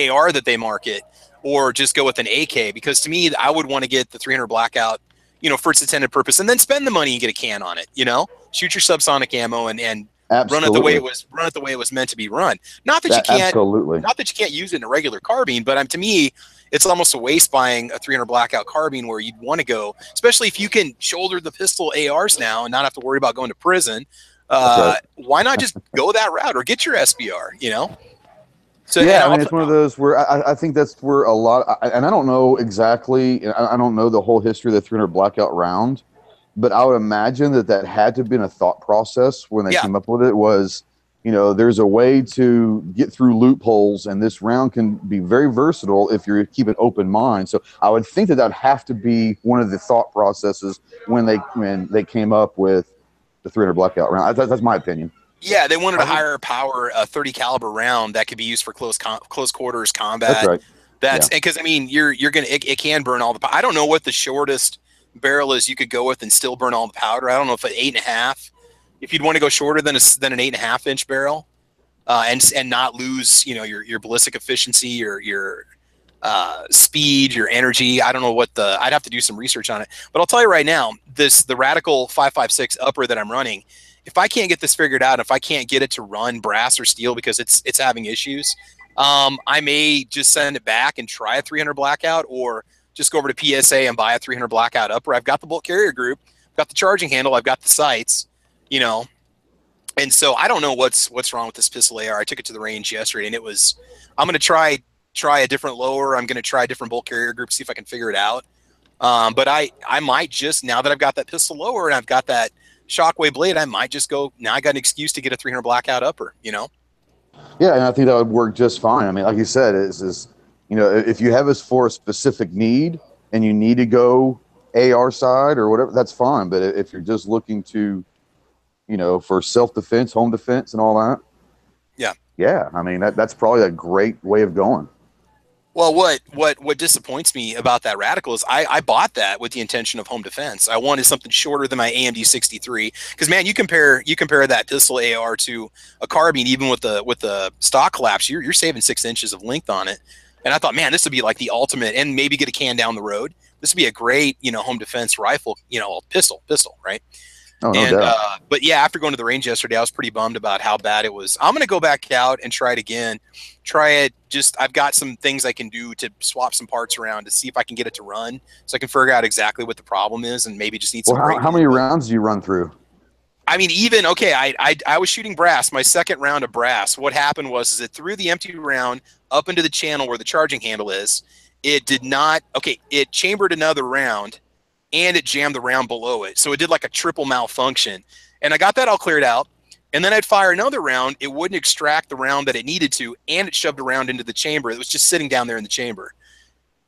AR that they market, or just go with an AK, because to me, I would want to get the 300 blackout, you know, for its intended purpose, and then spend the money and get a can on it. You know, shoot your subsonic ammo and run it the way it was meant to be run. Not that you can't use it in a regular carbine, but to me, it's almost a waste buying a 300 blackout carbine where you'd want to go, especially if you can shoulder the pistol ARs now and not have to worry about going to prison. Right. Why not just go that route or get your SBR? You know. So yeah, I mean, it's one of those where I think that's where a lot, and I don't know exactly, I don't know the whole history of the 300 blackout round, but I would imagine that had to have been a thought process when they came up with it. Was, you know, there's a way to get through loopholes, and this round can be very versatile if you keep an open mind. So I would think that have to be one of the thought processes when they came up with the 300 blackout round. That's my opinion. Yeah, they wanted a higher power 30 caliber round that could be used for close quarters combat. That's right. Because I mean, you're gonna it can burn all the. I don't know what the shortest barrel is you could go with and still burn all the powder. I don't know if at 8.5. If you'd want to go shorter than an 8.5-inch barrel, and not lose, you know, your ballistic efficiency, your speed, your energy. I don't know what I'd have to do some research on it. But I'll tell you right now, the Radical 5.56 upper that I'm running, if I can't get this figured out, if I can't get it to run brass or steel because it's having issues, I may just send it back and try a 300 blackout, or just go over to PSA and buy a 300 blackout upper. I've got the bolt carrier group, I've got the charging handle, I've got the sights, you know. And so I don't know what's wrong with this pistol AR. I took it to the range yesterday, and I'm going to try a different lower. I'm going to try a different bolt carrier group, see if I can figure it out. But I might just, now that I've got that pistol lower and I've got that Shockwave blade, I might just go, now I got an excuse to get a 300 blackout upper, you know? Yeah, and I think that would work just fine. I mean, like you said, is you know, if you have this for a specific need and you need to go AR side or whatever, that's fine. But if you're just looking to, you know, for self-defense, home defense and all that. Yeah. I mean, that's probably a great way of going. Well, what disappoints me about that Radical is I bought that with the intention of home defense. I wanted something shorter than my AMD 63, because man, you compare that pistol AR to a carbine, even with the stock collapse, you're saving 6 inches of length on it. And I thought, man, this would be like the ultimate, and maybe get a can down the road. This would be a great, you know, home defense rifle, you know, pistol, right? Oh, no doubt. But yeah, after going to the range yesterday, I was pretty bummed about how bad it was. I'm going to go back out and try it again. I've got some things I can do to swap some parts around to see if I can get it to run, so I can figure out exactly what the problem is, and maybe just need some. Well, how many rounds do you run through? I mean, I was shooting brass, my second round of brass. What happened was it threw the empty round up into the channel where the charging handle is. It did not, it chambered another round, and it jammed the round below it. So it did like a triple malfunction. And I got that all cleared out. And then I'd fire another round. It wouldn't extract the round that it needed to, and it shoved a round into the chamber. It was just sitting down there in the chamber.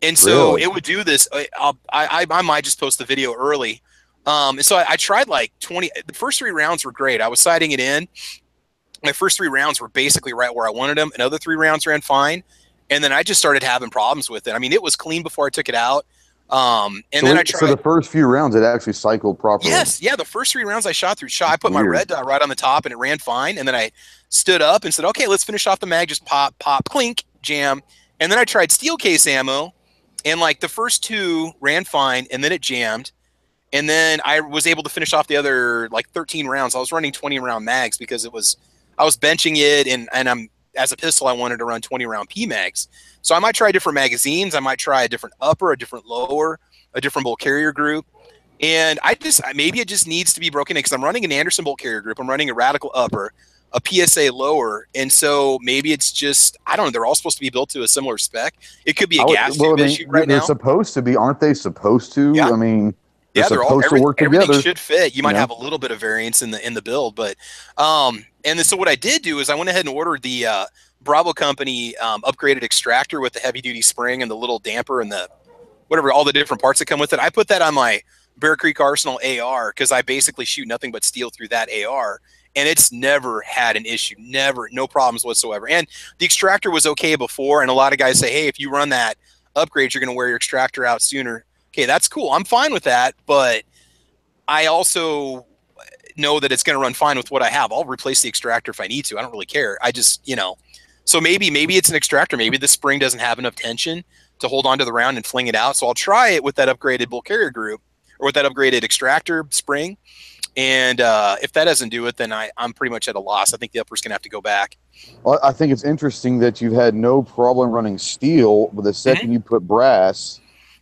And so It would do this. I might just post the video early. And so I tried like 20. The first 3 rounds were great. I was sighting it in. My first 3 rounds were basically right where I wanted them. Another 3 rounds ran fine. And then I just started having problems with it. I mean, it was clean before I took it out. And then I tried. So the first few rounds, it actually cycled properly. Yes, yeah. The first 3 rounds I shot through, I put my red dot right on the top, and it ran fine. And then I stood up and said, "Okay, let's finish off the mag. Just pop, pop, clink, jam." And then I tried steel case ammo, and like the first 2 ran fine, and then it jammed. And then I was able to finish off the other like 13 rounds. I was running 20-round mags because I was benching it, and I'm as a pistol I wanted to run 20-round P mags. So I might try different magazines. I might try a different upper, a different lower, a different bolt carrier group. And maybe it just needs to be broken in because I'm running an Anderson bolt carrier group. I'm running a Radical upper, a PSA lower. And so maybe it's just, I don't know, they're all supposed to be built to a similar spec. It could be a gas tube issue right now. They're supposed to be, aren't they supposed to? Yeah. I mean, they're supposed to work together. Everything should fit. You might have a little bit of variance in the build, but so what I did do is I went ahead and ordered the Bravo Company upgraded extractor with the heavy duty spring and the little damper and the whatever, all the different parts that come with it. I put that on my Bear Creek Arsenal AR because I basically shoot nothing but steel through that AR, and it's never had an issue, no problems whatsoever. And the extractor was okay before, and a lot of guys say, hey, if you run that upgrade, you're going to wear your extractor out sooner. Okay, that's cool. I'm fine with that, but I also know that it's going to run fine with what I have. I'll replace the extractor if I need to. I don't really care. I just, so maybe it's an extractor. Maybe the spring doesn't have enough tension to hold onto the round and fling it out. So I'll try it with that upgraded bolt carrier group or with that upgraded extractor spring. And if that doesn't do it, then I'm pretty much at a loss. I think the upper's going to have to go back. Well, I think it's interesting that you've had no problem running steel, but the second you put brass.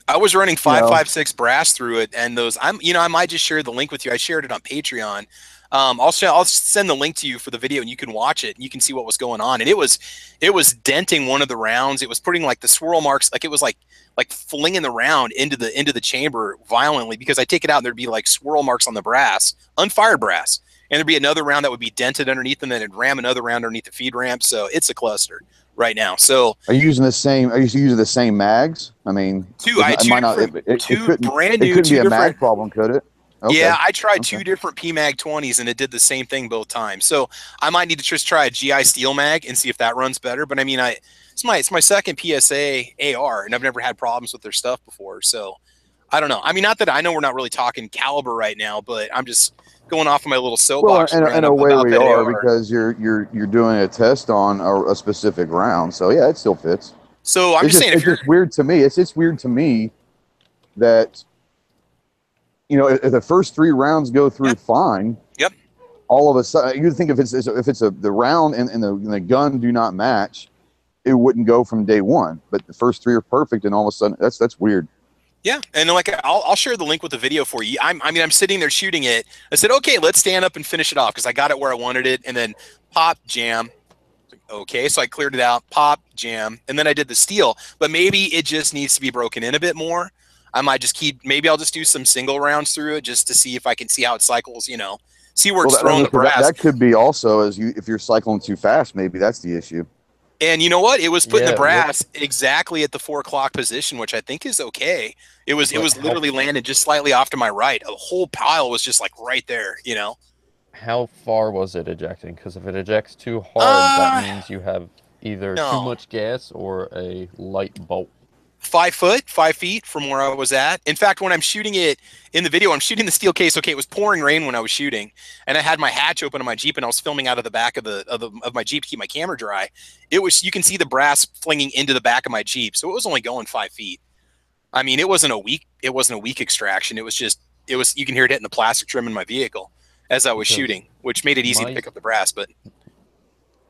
I was running 5.56 brass through it, and those I might just share the link with you. I shared it on Patreon. I'll send the link to you for the video, and you can watch it and you can see what was going on. And it was denting one of the rounds. It was putting like the swirl marks, like it was like flinging the round into the chamber violently because I take it out and there'd be like swirl marks on the brass, unfired brass, and there'd be another round that would be dented underneath, and then it'd ram another round underneath the feed ramp. So it's a cluster right now. So are you using the same mags? I mean, two brand new. It couldn't be a mag problem, could it? Okay. Yeah, I tried 2 different PMAG 20s and it did the same thing both times. So I might need to just try a GI Steel mag and see if that runs better. But I mean, it's my second PSA AR, and I've never had problems with their stuff before. So I don't know. I mean, not that I know we're not really talking caliber right now, but I'm just going off of my little soapbox. Well, in a way we are because you're doing a test on a specific round. So yeah, it still fits. So I'm just saying, it's just weird to me. It's weird to me that, if the first 3 rounds go through fine, all of a sudden you think if it's the round and the gun do not match, it wouldn't go from day one. But the first 3 are perfect, and all of a sudden that's weird. Yeah, and like I'll share the link with the video for you. I'm sitting there shooting it. I said, okay, let's stand up and finish it off because I got it where I wanted it, and then pop, jam. Okay, so I cleared it out, pop, jam, and then I did the steel. But maybe it just needs to be broken in a bit more. I might just maybe I'll just do some single rounds through it just to see if I can see how it cycles, see where it's throwing the brass. That could be also if you're cycling too fast, maybe that's the issue. And you know what? It was putting the brass exactly at the 4 o'clock position, which I think is okay. It was literally landed just slightly off to my right. A whole pile was just like right there, How far was it ejecting? Because if it ejects too hard, that means you have either too much gas or a light bolt. 5 feet from where I was at. In fact, when I'm shooting it in the video, I'm shooting the steel case. Okay, it was pouring rain when I was shooting, and I had my hatch open on my Jeep, and I was filming out of the back of my Jeep to keep my camera dry. You can see the brass flinging into the back of my Jeep, so it was only going 5 feet. I mean, it wasn't a weak extraction. It was you can hear it hitting the plastic trim in my vehicle as I was shooting, which made it easy to pick up the brass. But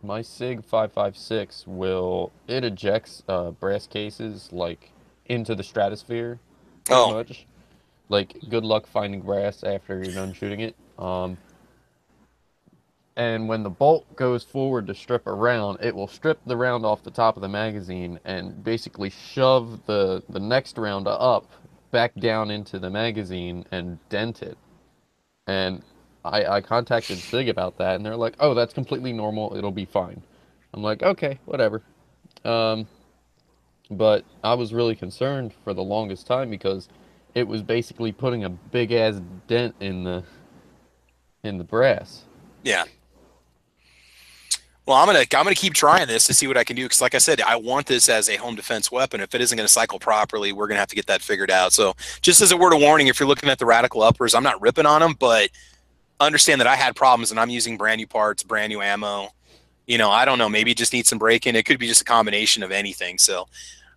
my SIG 556 it ejects brass cases like into the stratosphere pretty much. Like, good luck finding brass after you're done shooting it. And when the bolt goes forward to strip a round, it will strip the round off the top of the magazine and basically shove the next round up back down into the magazine and dent it. And I contacted SIG about that, and they're like, oh, that's completely normal. It'll be fine. I'm like, okay, whatever. But I was really concerned for the longest time because it was basically putting a big-ass dent in the brass. Yeah. Well, I'm gonna keep trying this to see what I can do, because like I said, I want this as a home defense weapon. If it isn't going to cycle properly, we're going to have to get that figured out. So just as a word of warning, if you're looking at the radical uppers, I'm not ripping on them, but understand that I had problems and I'm using brand new parts, brand new ammo. You know, I don't know, maybe it just needs some break-in. It could be just a combination of anything. So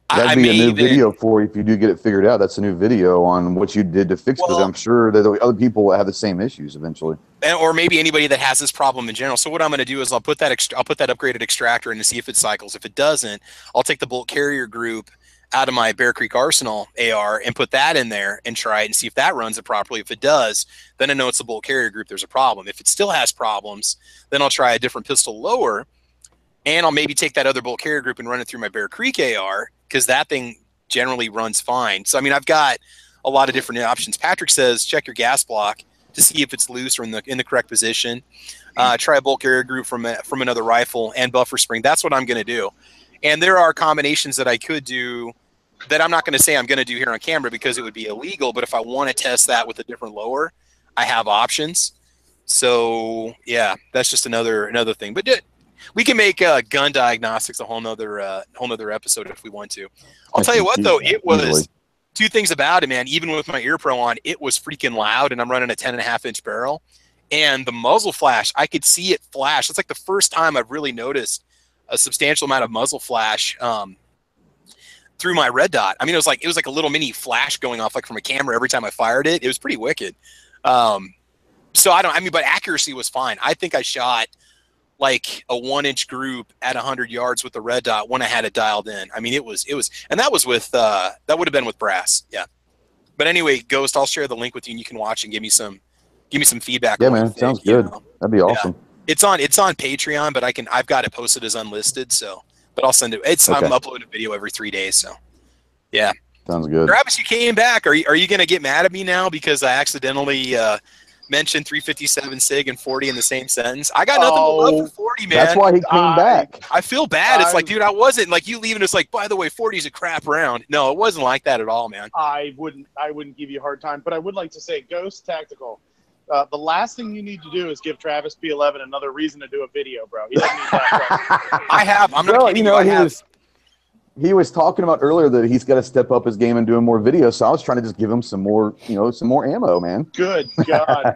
that'd be a new video for you if you do get it figured out. That's a new video on what you did to fix, because I'm sure that other people will have the same issues eventually. Or maybe anybody that has this problem in general. So what I'm going to do is I'll put that upgraded extractor in to see if it cycles. If it doesn't, I'll take the bolt carrier group out of my Bear Creek Arsenal AR and put that in there and try it and see if that runs it properly. If it does, then I know it's the bolt carrier group there's a problem. If it still has problems, then I'll try a different pistol lower, and I'll maybe take that other bolt carrier group and run it through my Bear Creek AR, because that thing generally runs fine. So I mean, I've got a lot of different options. Patrick says check your gas block to see if it's loose or in the correct position. Try a bolt carrier group from another rifle and buffer spring. That's what I'm going to do. And there are combinations that I could do that I'm not going to say I'm going to do here on camera because it would be illegal. But if I want to test that with a different lower, I have options. So yeah, that's just another thing. But we can make gun diagnostics a whole nother episode if we want to. I'll tell you what though, it was two things about it, man. Even with my ear pro on, it was freaking loud, and I'm running a 10.5-inch barrel, and the muzzle flash, I could see it flash. It's like the first time I've really noticed a substantial amount of muzzle flash through my red dot. I mean, it was like a little mini flash going off like from a camera every time I fired it. It was pretty wicked. So but accuracy was fine. I think I shot like a 1-inch group at 100 yards with the red dot when I had it dialed in. I mean, it was, and that was with, that would have been with brass. Yeah. But anyway, Ghost, I'll share the link with you and you can watch and give me some feedback. Yeah, man. Sounds good. That'd be awesome. Yeah. It's on Patreon, but I've got it posted as unlisted. So, but I'll send it. I'm uploading a video every 3 days. So yeah. Sounds good. Travis, you came back. Are you going to get mad at me now because I accidentally, mentioned 357 SIG and 40 in the same sentence? I got nothing but love for 40, man. That's why he came back. I feel bad. It's like, dude, I wasn't like you leaving us like, by the way, 40 is a crap round. No, it wasn't like that at all, man. I wouldn't give you a hard time, but I would like to say, Ghost Tactical, the last thing you need to do is give Travis P11 another reason to do a video, bro. He doesn't need that. I have. I'm not kidding you. I have. He was talking about earlier that he's got to step up his game and doing more videos. So I was trying to just give him some more ammo, man. Good God.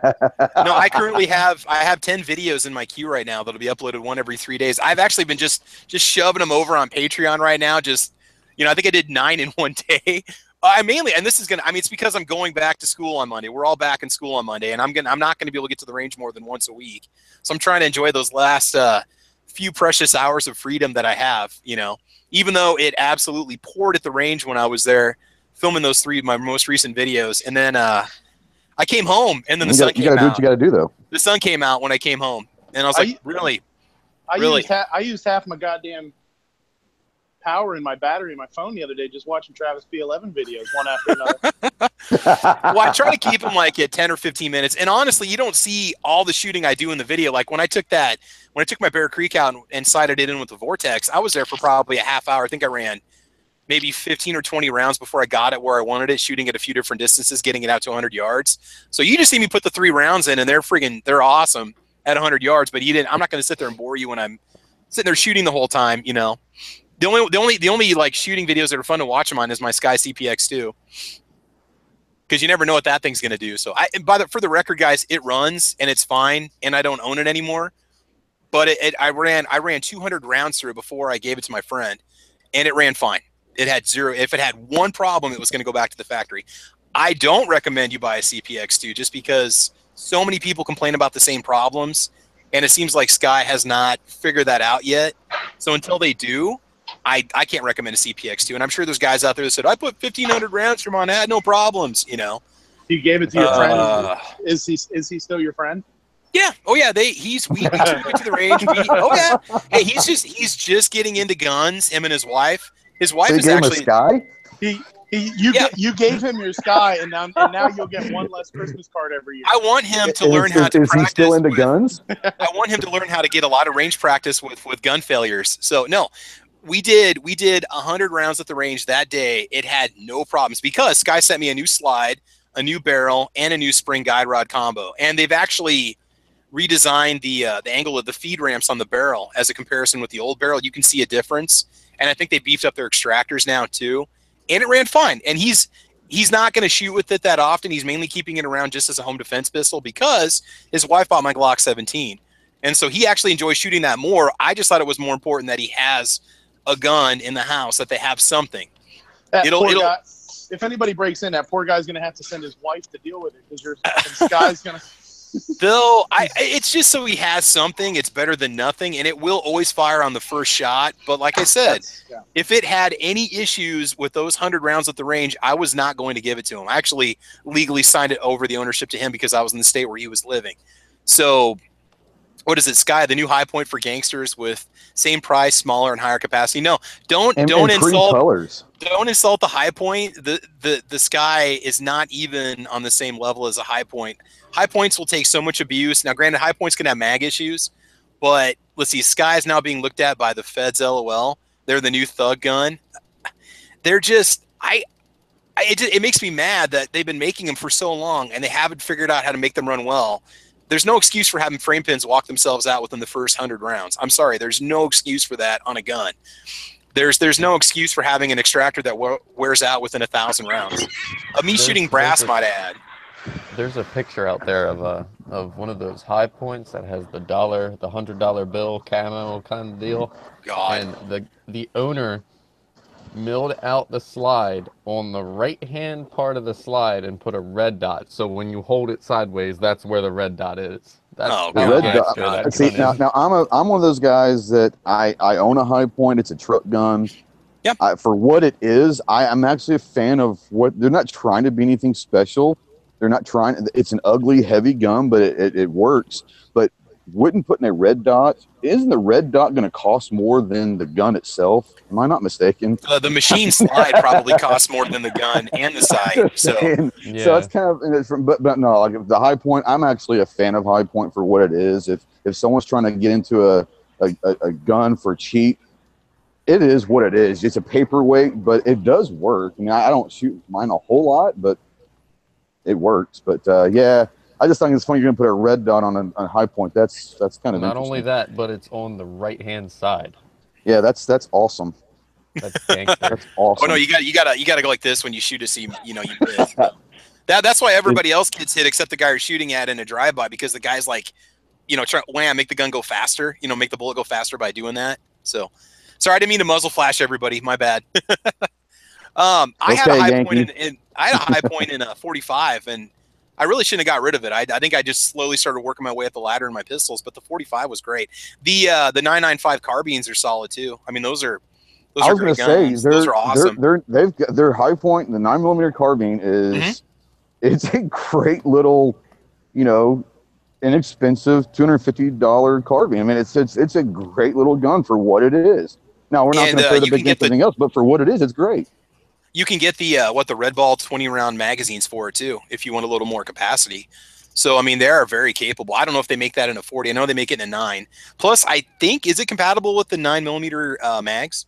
No, I currently have 10 videos in my queue right now that'll be uploaded one every 3 days. I've actually been just shoving them over on Patreon right now. Just, I think I did 9 in one day. It's because I'm going back to school on Monday. We're all back in school on Monday, and I'm not going to be able to get to the range more than once a week. So I'm trying to enjoy those last few precious hours of freedom that I have, even though it absolutely poured at the range when I was there filming those my most recent videos. And then I came home, and then the sun came out. You got to do what you got to do, though. The sun came out when I came home, and I was like, really? I used half my goddamn power in my battery in my phone the other day just watching Travis P11 videos one after another. Well, I try to keep them like at 10 or 15 minutes. And honestly, you don't see all the shooting I do in the video. Like when I took my Bear Creek out and sighted it in with the Vortex, I was there for probably a half hour. I think I ran maybe 15 or 20 rounds before I got it where I wanted it, shooting at a few different distances, getting it out to 100 yards. So you just see me put the 3 rounds in, and they're awesome at 100 yards. But I'm not going to sit there and bore you when I'm sitting there shooting the whole time, The only like shooting videos that are fun to watch them on is my Sky CPX2, because you never know what that thing's going to do. So for the record, guys, it runs and it's fine, and I don't own it anymore. But I ran 200 rounds through it before I gave it to my friend, and it ran fine. It had zero. If it had one problem, it was going to go back to the factory. I don't recommend you buy a CPX2 just because so many people complain about the same problems, and it seems like Sky has not figured that out yet. So until they do, I can't recommend a CPX2, and I'm sure there's guys out there that said, I put 1,500 rounds from on that, no problems, You gave it to your friend? Is he still your friend? Yeah. Oh yeah. We took it to the range. Oh yeah. Hey, he's just getting into guns. Him and his wife. His wife is actually Sky. You gave him your Sky, and now you'll get one less Christmas card every year. I want him to learn how to practice. Is he still into guns? I want him to learn how to get a lot of range practice with gun failures. So no. We did 100 rounds at the range that day. It had no problems because Sky sent me a new slide, a new barrel, and a new spring guide rod combo. And they've actually redesigned the angle of the feed ramps on the barrel as a comparison with the old barrel. You can see a difference, and I think they beefed up their extractors now too, and it ran fine. And he's not going to shoot with it that often. He's mainly keeping it around just as a home defense pistol because his wife bought my Glock 17, and so he actually enjoys shooting that more. I just thought it was more important that he has a gun in the house, that they have something. If anybody breaks in, that poor guy's going to have to send his wife to deal with it because this guy's going to. Though it's just so he has something. It's better than nothing, and it will always fire on the first shot. But like I said, if it had any issues with those 100 rounds at the range, I was not going to give it to him. I actually legally signed it over the ownership to him because I was in the state where he was living. So, what is it, Sky? The new high point for gangsters with same price, smaller and higher capacity. No, don't insult colors. Don't insult the high point. The Sky is not even on the same level as a high point. High points will take so much abuse. Now, granted, high points can have mag issues, but let's see, Sky is now being looked at by the feds. LOL. They're the new thug gun. They're just it makes me mad that they've been making them for so long and they haven't figured out how to make them run well. There's no excuse for having frame pins walk themselves out within the first 100 rounds. I'm sorry. There's no excuse for that on a gun. There's no excuse for having an extractor that wears out within 1,000 rounds. Me shooting brass, might add. There's a picture out there of one of those high points that has the $100 bill camo kind of deal. God. And the owner milled out the slide on the right-hand part of the slide and put a red dot. So when you hold it sideways, that's where the red dot is. That's the red dot. See, now I'm one of those guys that I own a high point. It's a truck gun. Yep. For what it is, I'm actually a fan of what they're not trying to be anything special. They're not trying. It's an ugly, heavy gun, but it works. But wouldn't putting a red dot, isn't the red dot going to cost more than the gun itself? Am I not mistaken? The machine slide probably costs more than the gun and the sight. So that's kind of, but no, like the high point, I'm actually a fan of high point for what it is. If someone's trying to get into a gun for cheap, it is what it is. It's a paperweight, but it does work. I mean, I don't shoot mine a whole lot, but it works. But yeah, I just think it's funny you're gonna put a red dot on a high point. That's kind of not only that, but it's on the right hand side. Yeah, that's awesome. That's gangster. That's awesome. Oh no, you gotta go like this when you shoot to see you miss. That's why everybody else gets hit except the guy you're shooting at in a drive by, because the guy's like, make the gun go faster. Make the bullet go faster by doing that. So, sorry, I didn't mean to muzzle flash everybody. My bad. I had a high point in a 45, and I really shouldn't have got rid of it. I think I just slowly started working my way up the ladder in my pistols, but the 45 was great. The 995 carbines are solid too. I mean, those are great guns. Those are awesome. They've got their high point. The 9mm carbine is it's a great little, inexpensive $250 carbine. I mean, it's a great little gun for what it is. Now we're not going to throw the big anything else, but for what it is, it's great. You can get the Red Ball 20-round magazines for it too, if you want a little more capacity. So I mean, they are very capable. I don't know if they make that in a 40. I know they make it in a 9. Plus, I think, is it compatible with the 9mm mags,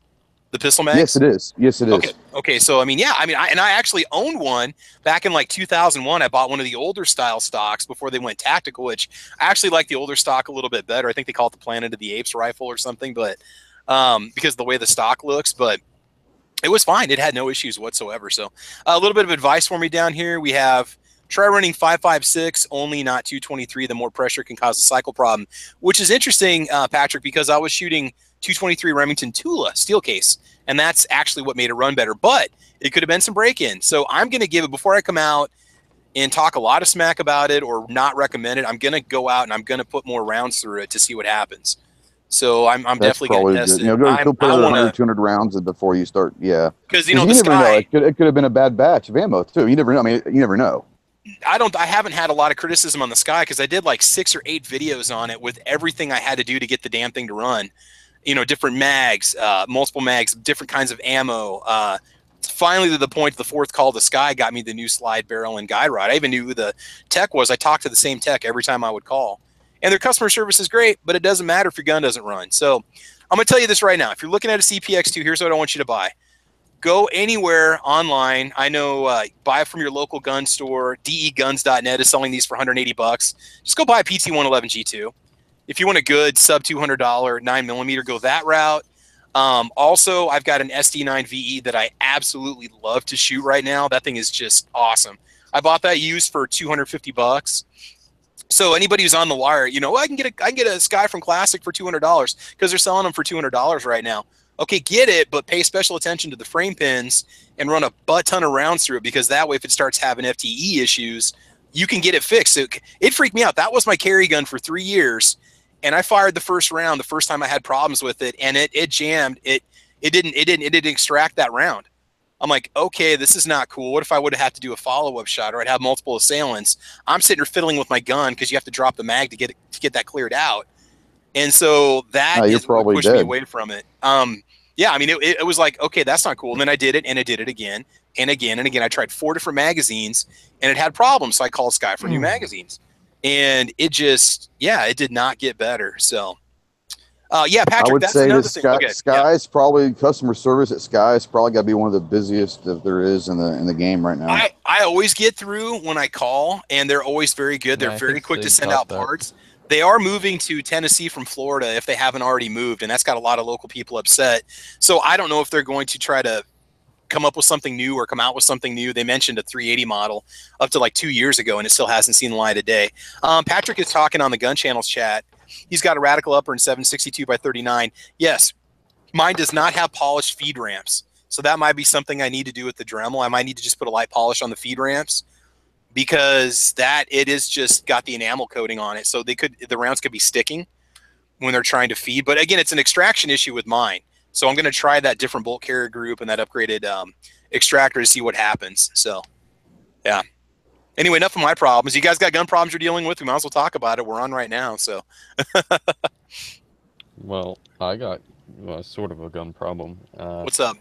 the pistol mags? Yes, it is. Yes, it is. Okay. So I mean, yeah. I mean, I actually owned one back in like 2001. I bought one of the older style stocks before they went tactical, which I actually like the older stock a little bit better. I think they call it the Planet of the Apes rifle or something, but because of the way the stock looks, but it was fine. It had no issues whatsoever. So a little bit of advice for me down here. We have try running 5.56 only, not 223. The more pressure can cause a cycle problem, which is interesting, Patrick, because I was shooting 223 Remington Tula steel case, and that's actually what made it run better. But it could have been some break-in. So I'm going to give it, before I come out and talk a lot of smack about it or not recommend it, I'm going to go out and I'm going to put more rounds through it to see what happens. So I'm definitely going to test it. Go put 100, 200 rounds before you start. Yeah, because you never know. It could have been a bad batch of ammo too. You never know. I mean, you never know. I haven't had a lot of criticism on the Sky because I did like 6 or 8 videos on it with everything I had to do to get the damn thing to run. Different mags, multiple mags, different kinds of ammo. Finally, to the point, the 4th call, the Sky got me the new slide barrel and guide rod. I even knew who the tech was. I talked to the same tech every time I would call. And their customer service is great, but it doesn't matter if your gun doesn't run. So I'm going to tell you this right now. If you're looking at a CPX2, here's what I want you to buy. go anywhere online. I know, buy it from your local gun store. deguns.net is selling these for $180. Just go buy a PT-111 G2. If you want a good sub $200 9mm, go that route. Also, I've got an SD9 VE that I absolutely love to shoot right now. That thing is just awesome. I bought that used for $250. So anybody who's on the wire, you know, I can get a Sky from Classic for $200 because they're selling them for $200 right now. Okay, get it, but pay special attention to the frame pins and run a butt ton of rounds through it, because that way, if it starts having FTE issues, you can get it fixed. It freaked me out. That was my carry gun for 3 years, and I fired the first round the first time I had problems with it, and it jammed. It didn't extract that round. I'm like, okay, this is not cool. What if I would have had to do a follow-up shot, or I'd have multiple assailants? I'm sitting here fiddling with my gun because you have to drop the mag to get that cleared out. And so that is what pushed me away from it. Yeah, I mean, it was like, okay, that's not cool. And then I did it, and I did it again and again and again. I tried 4 different magazines, and it had problems. So I called Sky for new magazines. And it just, it did not get better. So, Patrick, I would that's say another that thing. Okay, Sky's probably, customer service at Sky's probably got to be one of the busiest that there is in the game right now. I always get through when I call, and they're always very good. They're very quick to send out parts. They are moving to Tennessee from Florida if they haven't already moved, and that's got a lot of local people upset. So I don't know if they're going to try to come up with something new or come out with something new. They mentioned a 380 model up to like 2 years ago, and it still hasn't seen the light of day. Patrick is talking on the Gun Channels chat. He's got a Radical Upper in 762 by 39. Yes, mine does not have polished feed ramps. So that might be something I need to do with the Dremel. I might need to just put a light polish on the feed ramps, because it is just got the enamel coating on it. So the rounds could be sticking when they're trying to feed. But again, it's an extraction issue with mine. So I'm going to try that different bolt carrier group and that upgraded extractor to see what happens. So, yeah. Anyway, enough of my problems. You guys got gun problems you're dealing with? We might as well talk about it. We're on right now. So. Well, I got sort of a gun problem. What's up?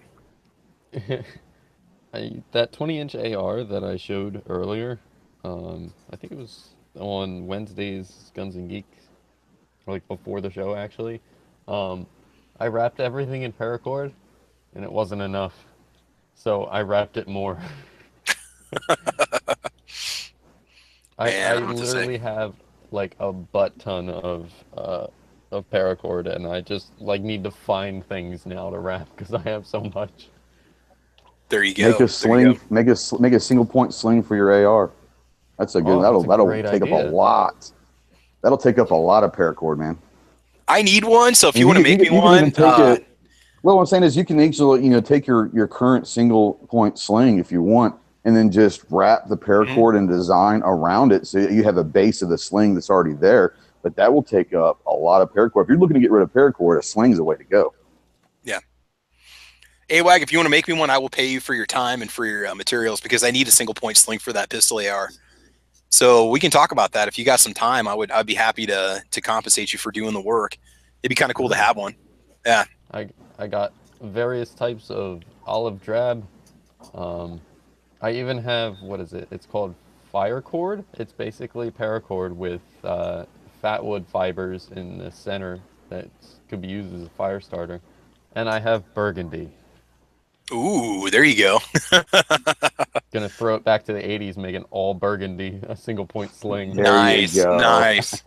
That 20-inch AR that I showed earlier, I think it was on Wednesday's Guns and Geeks, like before the show actually. I wrapped everything in paracord, and it wasn't enough, so I wrapped it more. I literally have like a butt ton of paracord, and I just like need to find things now to wrap because I have so much. There you go. Make a sling. Make a single point sling for your AR. That's a good. That'll take up a lot. That'll take up a lot of paracord, man. I need one. So if you want to make me one, well, what I'm saying is you can easily take your current single point sling if you want, and then just wrap the paracord and design around it so you have a base of the sling that's already there. But that will take up a lot of paracord. If you're looking to get rid of paracord, a sling's the way to go. Yeah. AWAG, if you want to make me one, I will pay you for your time and for your materials, because I need a single point sling for that pistol AR. So we can talk about that. If you got some time, I'd be happy to compensate you for doing the work. It'd be kind of cool to have one. Yeah. I got various types of olive drab. I even have, what is it? It's called fire cord. It's basically paracord with fatwood fibers in the center that could be used as a fire starter. And I have burgundy. Ooh, there you go. Gonna throw it back to the 80s, making all burgundy, a single point sling. Nice, nice.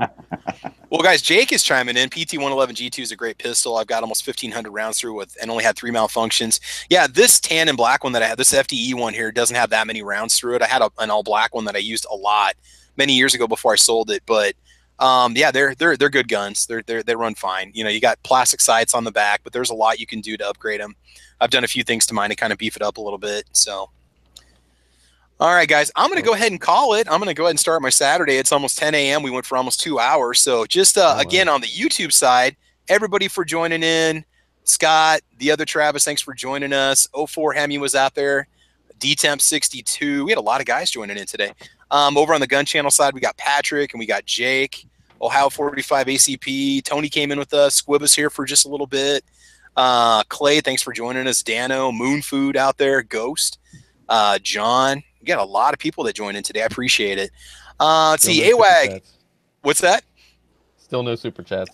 Well, guys, Jake is chiming in. PT-111 G2 is a great pistol. I've got almost 1,500 rounds through with, and only had 3 malfunctions. Yeah, this tan and black one that I have, this FDE one here, doesn't have that many rounds through it. I had an all black one that I used a lot many years ago before I sold it, but yeah, they're good guns. They run fine. You got plastic sights on the back, but there's a lot you can do to upgrade them. I've done a few things to mine to kind of beef it up a little bit. So, all right, guys, I'm going to go ahead and call it. I'm going to go ahead and start my Saturday. It's almost 10 a.m. We went for almost 2 hours. So just again, on the YouTube side, everybody for joining in. Scott, the other Travis, thanks for joining us. 04 Hemi was out there. D-Temp 62. We had a lot of guys joining in today. Over on the Gun Channel side, we got Patrick and we got Jake. Ohio 45 ACP. Tony came in with us. Squib was here for just a little bit. Clay, thanks for joining us. Dano, Moon Food out there. Ghost. John. We got a lot of people that joined in today. I appreciate it. Let's see. AWAG. What's that? Still no super chats.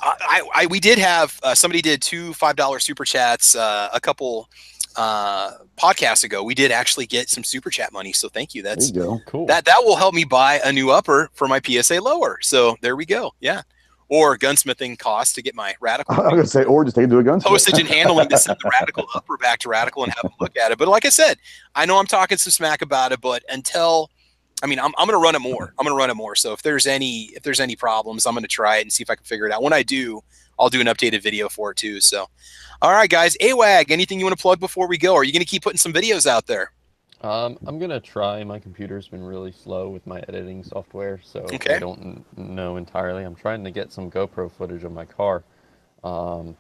We did have somebody did 2 $5 super chats a couple podcasts ago, we did actually get some super chat money. So thank you. That's there you go. Cool. That will help me buy a new upper for my PSA lower. So there we go. Yeah. Or gunsmithing costs to get my Radical. I was gonna say, or just take it to a gunsmith. Postage and handling to send the Radical upper back to Radical and have them look at it. But like I said, I know I'm talking some smack about it, but until, I mean, I'm going to run it more. I'm going to run it more. So if there's any problems, I'm going to try it and see if I can figure it out. When I do, I'll do an updated video for it too. So, all right, guys. AWAG, anything you want to plug before we go? Are you going to keep putting some videos out there? I'm going to try. My computer's been really slow with my editing software, so okay. I don't know entirely. I'm trying to get some GoPro footage of my car on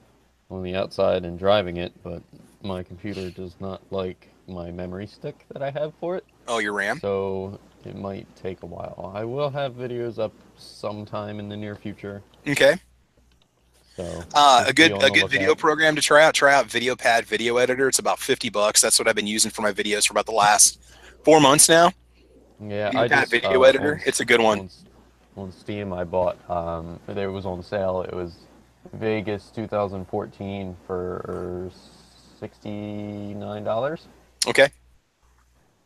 the outside and driving it, but my computer does not like my memory stick that I have for it. Oh, your RAM? So it might take a while. I will have videos up sometime in the near future. Okay. So a good video program to try out VideoPad Video Editor. It's about $50. That's what I've been using for my videos for about the last 4 months now. Yeah, VideoPad Video Editor. It's a good one. On Steam, I bought. It was on sale. It was Vegas 2014 for $69. Okay.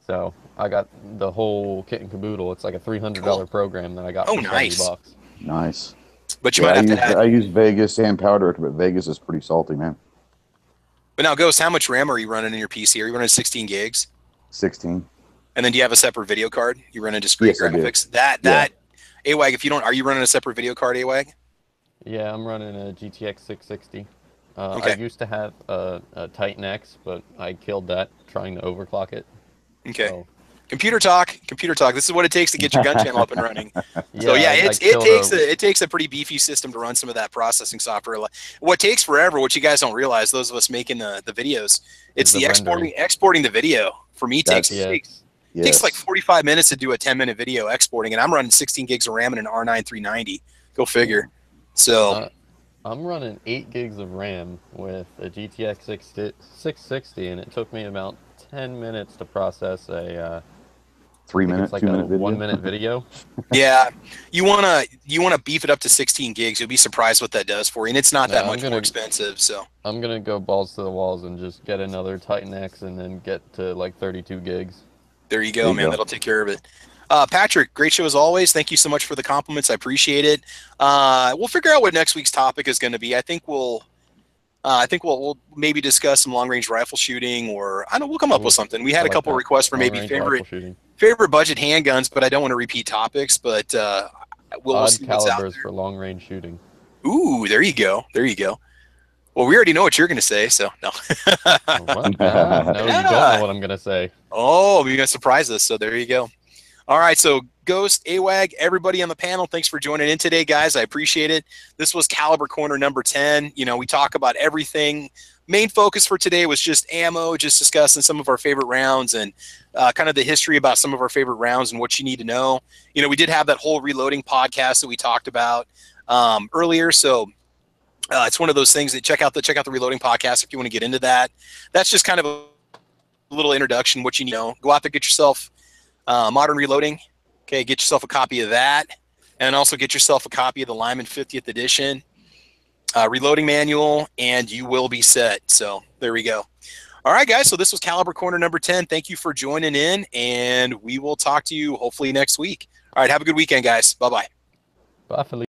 So I got the whole kit and caboodle. It's like a $300 program that I got for $70. Nice. But you might have to add. I use Vegas and Powder, but Vegas is pretty salty, man. But now, Ghost, how much RAM are you running in your PC? Are you running 16 gigs? 16. And then do you have a separate video card? You run a discrete graphics? That AWAG, if you don't, are you running a separate video card, AWAG? Yeah, I'm running a GTX 660. Okay. I used to have a Titan X, but I killed that trying to overclock it. Okay. So. Computer talk. This is what it takes to get your gun channel up and running. So yeah, it takes a pretty beefy system to run some of that processing software. What takes forever, what you guys don't realize, those of us making the videos, it's the exporting the video. For me, takes like 45 minutes to do a 10-minute video exporting, and I'm running 16 gigs of RAM and an R9 390. Go figure. So I'm running 8 gigs of RAM with a GTX 660, and it took me about 10 minutes to process a 3 minute, like 2 minute video. 1 minute video. Yeah, you wanna beef it up to 16 gigs. You'll be surprised what that does for you, and it's not that much more expensive. So I'm gonna go balls to the walls and just get another Titan X and then get to like 32 gigs. There you go, man. That'll take care of it. Patrick, great show as always. Thank you so much for the compliments. I appreciate it. We'll figure out what next week's topic is going to be. I think we'll maybe discuss some long range rifle shooting, or I don't know. We'll come up with something. We had a couple requests for maybe favorite budget handguns, but I don't want to repeat topics. But we'll see what's out there. For long range shooting. Ooh, there you go. Well, we already know what you're going to say, so no. No, you don't know what I'm going to say. Oh, you're going to surprise us, so there you go. All right, so Ghost, AWAG, everybody on the panel, thanks for joining in today, guys. I appreciate it. This was Caliber Corner number 10. You know, we talk about everything. Main focus for today was just ammo, just discussing some of our favorite rounds and kind of the history about some of our favorite rounds and what you need to know. You know, we did have that whole reloading podcast that we talked about earlier, so it's one of those things that check out the reloading podcast if you want to get into that. That's just kind of a little introduction, what you need to know. Go out there, get yourself Modern Reloading. Okay, get yourself a copy of that, and also get yourself a copy of the Lyman 50th edition reloading manual, and you will be set. So there we go. All right, guys. So this was Caliber Corner number 10. Thank you for joining in, and we will talk to you hopefully next week. All right, have a good weekend, guys. Bye-bye. Bye, Felipe.